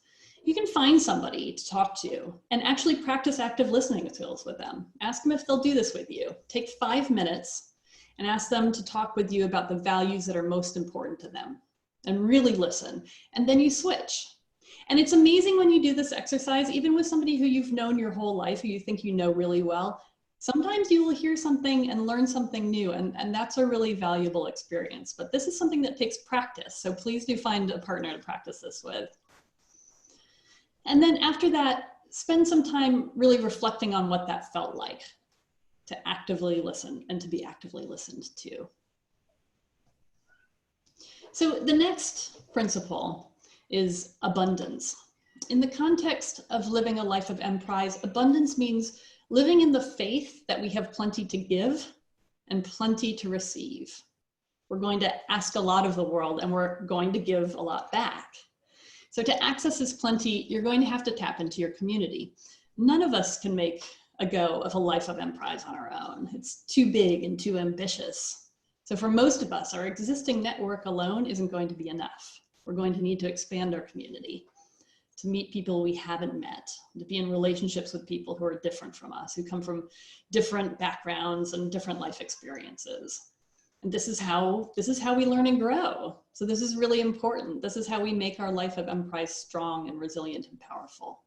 Speaker 4: You can find somebody to talk to and actually practice active listening skills with them. Ask them if they'll do this with you. Take 5 minutes and ask them to talk with you about the values that are most important to them, and really listen. And then you switch. And it's amazing when you do this exercise, even with somebody who you've known your whole life, who you think you know really well. Sometimes you will hear something and learn something new, and that's a really valuable experience. But this is something that takes practice, so please do find a partner to practice this with. And then after that, spend some time really reflecting on what that felt like, to actively listen and to be actively listened to. So the next principle is abundance. In the context of living a life of emprise, abundance means living in the faith that we have plenty to give and plenty to receive. We're going to ask a lot of the world, and we're going to give a lot back. So to access this plenty, you're going to have to tap into your community. None of us can make a go of a life of emprise on our own. It's too big and too ambitious. So for most of us, our existing network alone isn't going to be enough. We're going to need to expand our community, to meet people we haven't met, to be in relationships with people who are different from us, who come from different backgrounds and different life experiences. And this is how we learn and grow. So this is really important. This is how we make our life of emprise strong and resilient and powerful.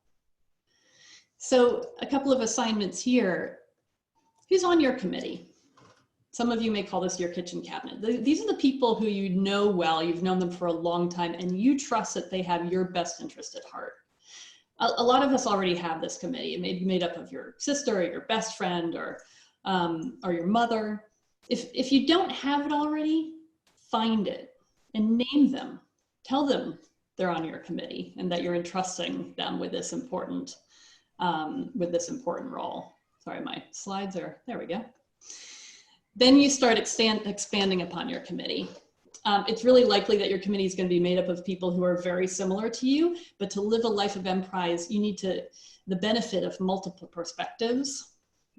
Speaker 4: So a couple of assignments here. Who's on your committee? Some of you may call this your kitchen cabinet. These are the people who you know well, you've known them for a long time, and you trust that they have your best interest at heart. A lot of us already have this committee. It may be made up of your sister or your best friend or your mother. If you don't have it already, find it and name them. Tell them they're on your committee and that you're entrusting them with this important role. Sorry, my slides are, there we go. Then you start expanding upon your committee. It's really likely that your committee is going to be made up of people who are very similar to you, but to live a life of emprise, you need the benefit of multiple perspectives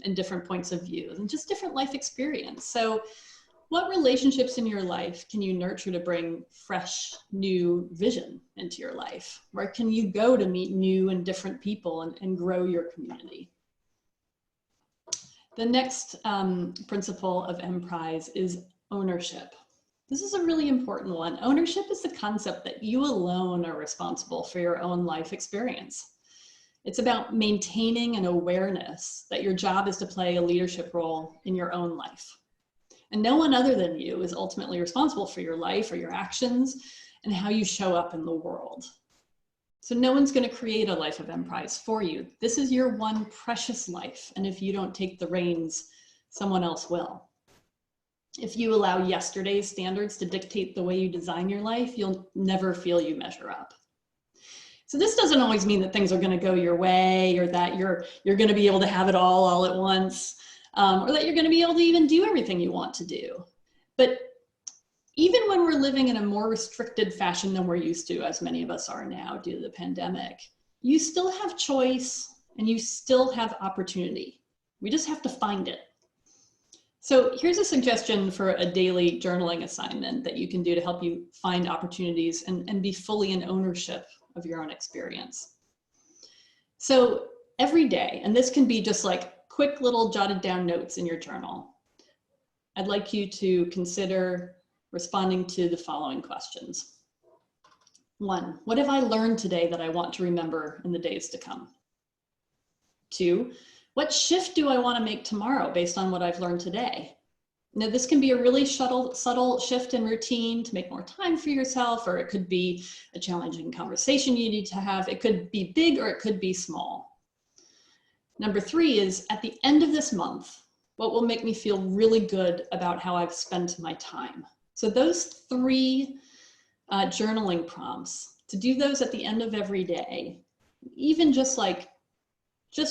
Speaker 4: and different points of view and just different life experience. So what relationships in your life can you nurture to bring fresh, new vision into your life? Where can you go to meet new and different people and grow your community? The next principle of emprise is ownership. This is a really important one. Ownership is the concept that you alone are responsible for your own life experience. It's about maintaining an awareness that your job is to play a leadership role in your own life. And no one other than you is ultimately responsible for your life or your actions and how you show up in the world. So no one's going to create a life of emprise for you. This is your one precious life. And if you don't take the reins, someone else will. If you allow yesterday's standards to dictate the way you design your life, you'll never feel you measure up. So this doesn't always mean that things are going to go your way, or that you're going to be able to have it all at once, or that you're going to be able to even do everything you want to do. But even when we're living in a more restricted fashion than we're used to, as many of us are now due to the pandemic, you still have choice and you still have opportunity. We just have to find it. So here's a suggestion for a daily journaling assignment that you can do to help you find opportunities and be fully in ownership of your own experience. So every day, and this can be just like quick little jotted down notes in your journal, I'd like you to consider responding to the following questions. 1, what have I learned today that I want to remember in the days to come? 2, what shift do I want to make tomorrow based on what I've learned today? Now, this can be a really subtle shift in routine to make more time for yourself, or it could be a challenging conversation you need to have. It could be big or it could be small. Number 3 is, at the end of this month, what will make me feel really good about how I've spent my time? So those 3 journaling prompts, to do those at the end of every day, even just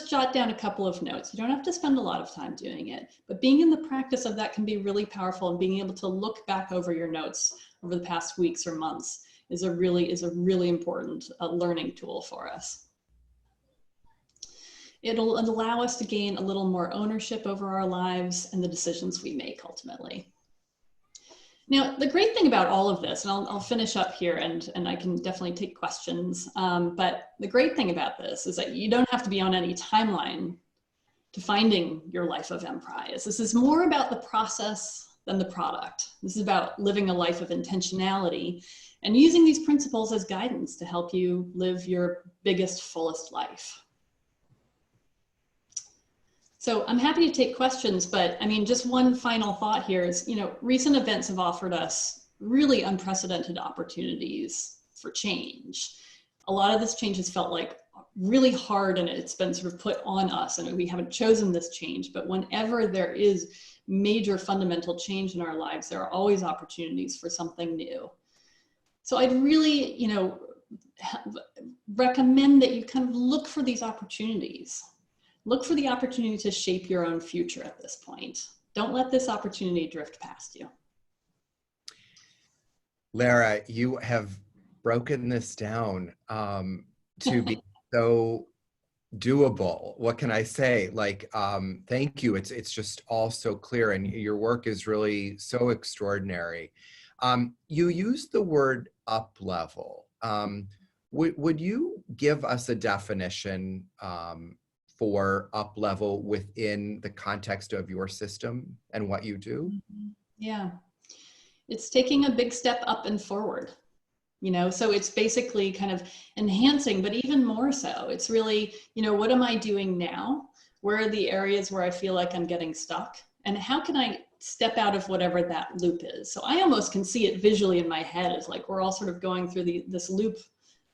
Speaker 4: jot down a couple of notes. You don't have to spend a lot of time doing it, but being in the practice of that can be really powerful, and being able to look back over your notes over the past weeks or months is a really important learning tool for us. It'll allow us to gain a little more ownership over our lives and the decisions we make ultimately. Now, the great thing about all of this, and I'll finish up here and I can definitely take questions, but the great thing about this is that you don't have to be on any timeline to finding your life of emprise. This is more about the process than the product. This is about living a life of intentionality and using these principles as guidance to help you live your biggest, fullest life. So I'm happy to take questions, but I mean, just one final thought here is, recent events have offered us really unprecedented opportunities for change. A lot of this change has felt like really hard, and it's been sort of put on us, and we haven't chosen this change, but whenever there is major fundamental change in our lives, there are always opportunities for something new. So I'd really, recommend that you kind of look for these opportunities. Look for the opportunity to shape your own future at this point. Don't let this opportunity drift past you.
Speaker 1: Lara, you have broken this down to be so doable. What can I say? Thank you. It's just all so clear, and your work is really so extraordinary. You used the word up level. Would you give us a definition for up level within the context of your system and what you do?
Speaker 4: Yeah, it's taking a big step up and forward, so it's basically kind of enhancing, but even more so, it's really, what am I doing now? Where are the areas where I feel like I'm getting stuck? And how can I step out of whatever that loop is? So I almost can see it visually in my head as like we're all sort of going through this loop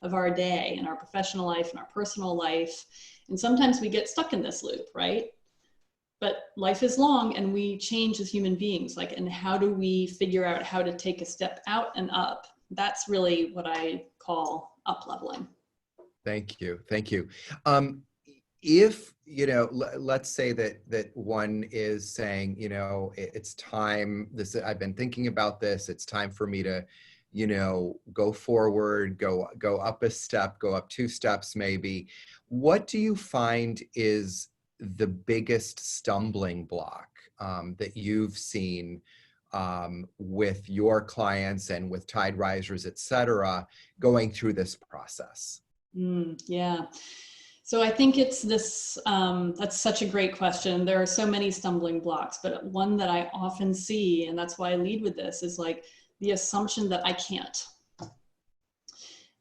Speaker 4: of our day and our professional life and our personal life. And sometimes we get stuck in this loop, right? But life is long and we change as human beings. And how do we figure out how to take a step out and up? That's really what I call up leveling.
Speaker 1: Thank you. Thank you. If, let's say that one is saying, it's time, I've been thinking about this, it's time for me to, go forward, go up a step, go up 2 steps maybe. What do you find is the biggest stumbling block that you've seen with your clients and with tide risers, et cetera, going through this process?
Speaker 4: Yeah. So I think it's this, that's such a great question. There are so many stumbling blocks, but one that I often see, and that's why I lead with this, is the assumption that I can't.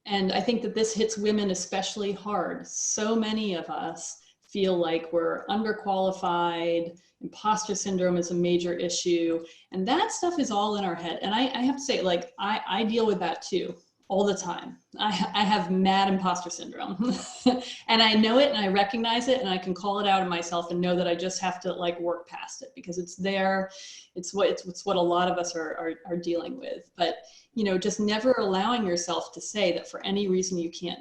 Speaker 4: And I think that this hits women especially hard. So many of us feel like we're underqualified, imposter syndrome is a major issue, and that stuff is all in our head. And I have to say, I deal with that too all the time. I have mad imposter syndrome and I know it and I recognize it and I can call it out in myself and know that I just have to like work past it because it's there. It's what a lot of us are dealing with. But, you know, just never allowing yourself to say that for any reason you can't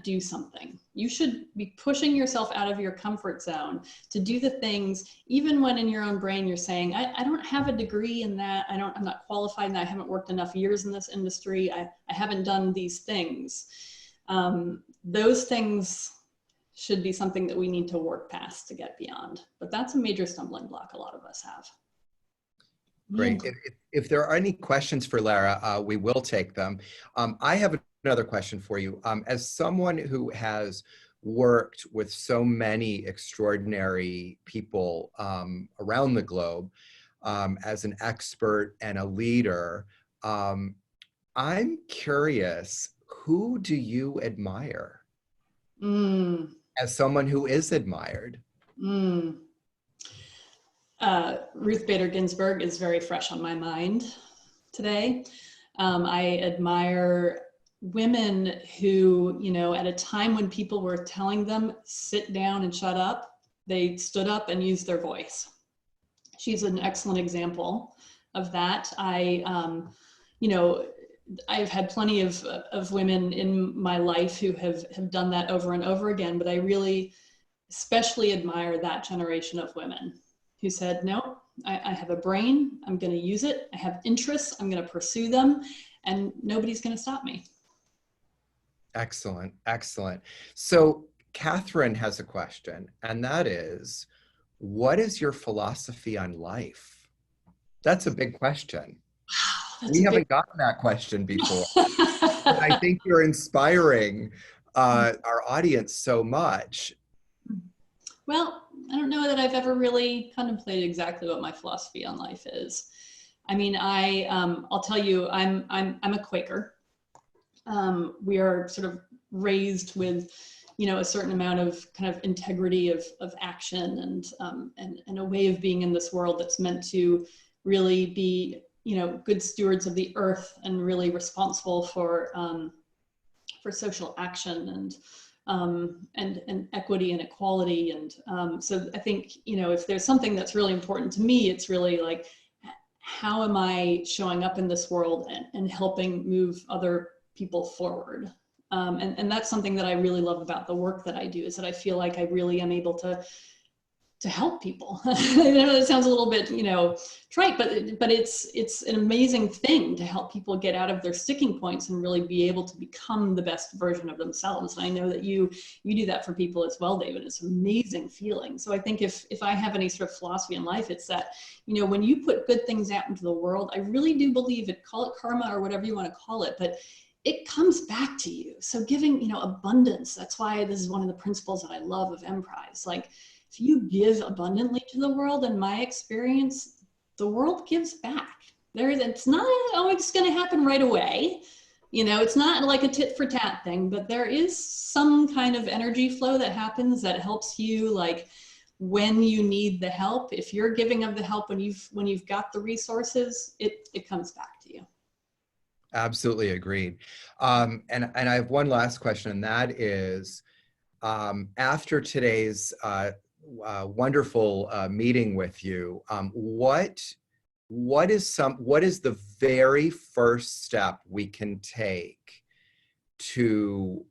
Speaker 4: do something. You should be pushing yourself out of your comfort zone to do the things, even when in your own brain you're saying, I don't have a degree in that. I'm not qualified in that. I haven't worked enough years in this industry. I haven't done these things. Those things should be something that we need to work past to get beyond. But that's a major stumbling block a lot of us have.
Speaker 1: Great. If there are any questions for Lara, we will take them. I have another question for you. As someone who has worked with so many extraordinary people around the globe, as an expert and a leader, I'm curious, who do you admire as someone who is admired?
Speaker 4: Ruth Bader Ginsburg is very fresh on my mind today. I admire women who, you know, at a time when people were telling them, sit down and shut up, they stood up and used their voice. She's an excellent example of that. You know, I've had plenty of women in my life who have done that over and over again, but I really especially admire that generation of women who said, no, I have a brain, I'm going to use it. I have interests, I'm going to pursue them, and nobody's going to stop me.
Speaker 1: Excellent, excellent. So Catherine has a question, and that is, what is your philosophy on life? That's a big question.
Speaker 4: Wow,
Speaker 1: we haven't gotten that question before. But I think you're inspiring our audience so much.
Speaker 4: Well, I don't know that I've ever really contemplated exactly what my philosophy on life is. I mean, I'll tell you, I'm a Quaker. We are sort of raised with, you know, a certain amount of kind of integrity of action and a way of being in this world that's meant to really be, you know, good stewards of the earth and really responsible for social action and equity and equality. And so I think, you know, if there's something that's really important to me, it's really like, how am I showing up in this world and helping move other people forward? And that's something that I really love about the work that I do, is that I feel like I really am able to help people. I know it sounds a little bit, you know, trite, but it's an amazing thing to help people get out of their sticking points and really be able to become the best version of themselves. And I know that you do that for people as well, David. It's an amazing feeling. So I think if I have any sort of philosophy in life, it's that, you know, when you put good things out into the world, I really do believe it, call it karma or whatever you want to call it, but it comes back to you. So giving, you know, abundance, that's why this is one of the principles that I love of Emprise. Like, if you give abundantly to the world, in my experience, the world gives back. It's not always going to happen right away. You know, it's not like a tit for tat thing, but there is some kind of energy flow that happens that helps you, like, when you need the help. If you're giving of the help when you've got the resources, it comes back to you.
Speaker 1: Absolutely agreed. And I have one last question, and that is, after today's wonderful meeting with you, what is the very first step we can take to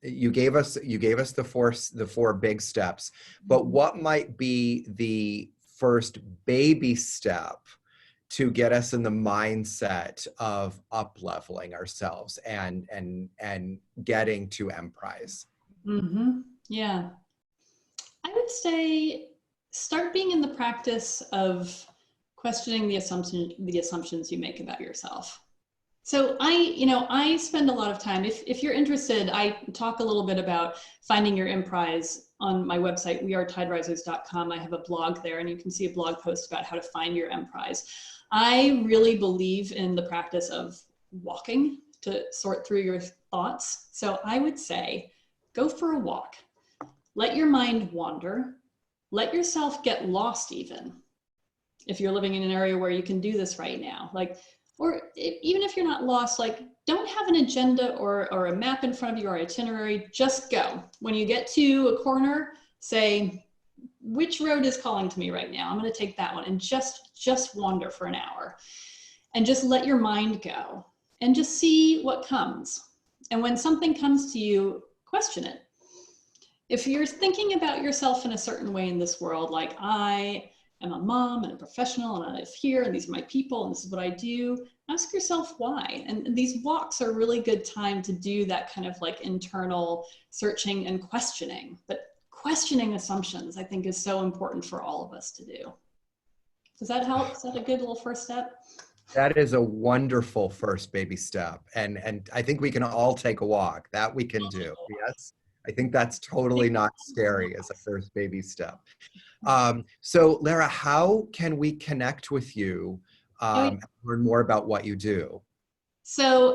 Speaker 1: you gave us the four big steps, but what might be the first baby step to get us in the mindset of up-leveling ourselves and getting to Emprise?
Speaker 4: Mm-hmm. Yeah. I would say start being in the practice of questioning the assumptions you make about yourself. So I spend a lot of time, if you're interested, I talk a little bit about finding your Emprise on my website, wearetidrisers.com. I have a blog there, and you can see a blog post about how to find your Emprise. I really believe in the practice of walking to sort through your thoughts. So I would say, go for a walk. Let your mind wander. Let yourself get lost even. If you're living in an area where you can do this right now, like, Or even if you're not lost, like don't have an agenda or a map in front of you or itinerary, just go. When you get to a corner, say, which road is calling to me right now? I'm going to take that one, and just wander for an hour and just let your mind go and just see what comes. And when something comes to you, question it. If you're thinking about yourself in a certain way in this world, like I am a mom and a professional and I live here and these are my people and this is what I do, ask yourself why. And these walks are a really good time to do that kind of like internal searching and questioning. But questioning assumptions, I think, is so important for all of us to do. Does that help? Is that a good little first step?
Speaker 1: That is a wonderful first baby step. And I think we can all take a walk. That we can do. Yes. I think that's totally not scary as a first baby step. So Lara, how can we connect with you and learn more about what you do?
Speaker 4: So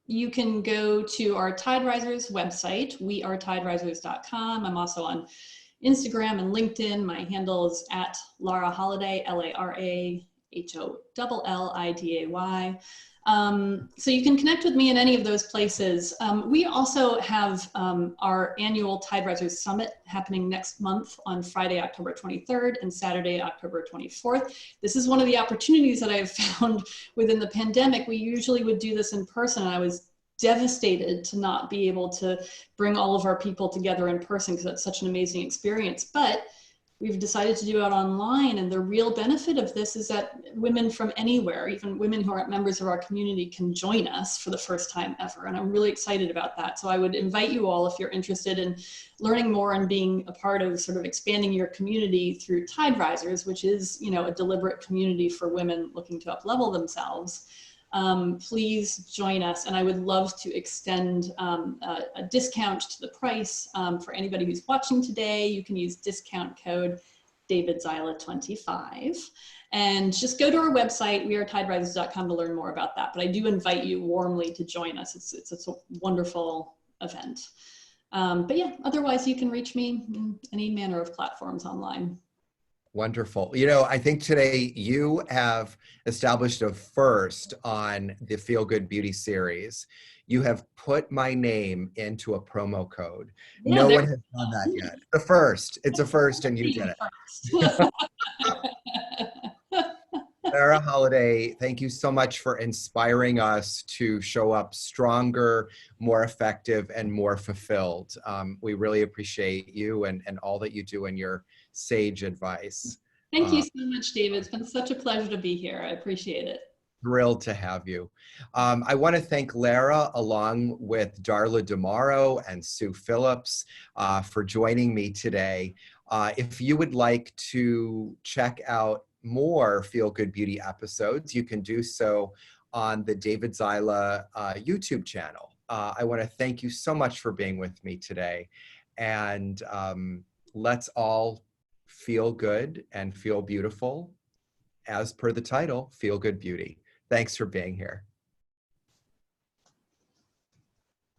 Speaker 4: you can go to our Tide Risers website, wearetiderisers.com. I'm also on Instagram and LinkedIn. My handle is at Lara Holliday, LARAHOLLIDAY. So you can connect with me in any of those places. We also have our annual Tide Risers Summit happening next month on Friday, October 23rd and Saturday, October 24th. This is one of the opportunities that I've found within the pandemic. We usually would do this in person, and I was devastated to not be able to bring all of our people together in person because it's such an amazing experience. But we've decided to do it online, and the real benefit of this is that women from anywhere, even women who aren't members of our community, can join us for the first time ever, and I'm really excited about that. So I would invite you all, if you're interested in learning more and being a part of sort of expanding your community through Tide Risers, which is, you know, a deliberate community for women looking to up-level themselves. Please join us, and I would love to extend a discount to the price for anybody who's watching today. You can use discount code David Zyla 25, and just go to our website, wearetiderisers.com, to learn more about that. But I do invite you warmly to join us. It's a wonderful event. But yeah, otherwise you can reach me in any manner of platforms online.
Speaker 1: Wonderful. You know, I think today you have established a first on the Feel Good Beauty series. You have put my name into a promo code.
Speaker 4: Yeah,
Speaker 1: no one has done that yet. The first. It's a first, and you did it. Lara Holliday, thank you so much for inspiring us to show up stronger, more effective, and more fulfilled. We really appreciate you and all that you do and your sage advice.
Speaker 4: Thank you so much, David. It's been such a pleasure to be here. I appreciate it.
Speaker 1: Thrilled to have you. I want to thank Lara along with Darla DeMorrow and Sue Phillips for joining me today. If you would like to check out more Feel Good Beauty episodes, you can do so on the David Zyla YouTube channel. I want to thank you so much for being with me today. And let's all feel good and feel beautiful. As per the title, Feel Good Beauty. Thanks for being here.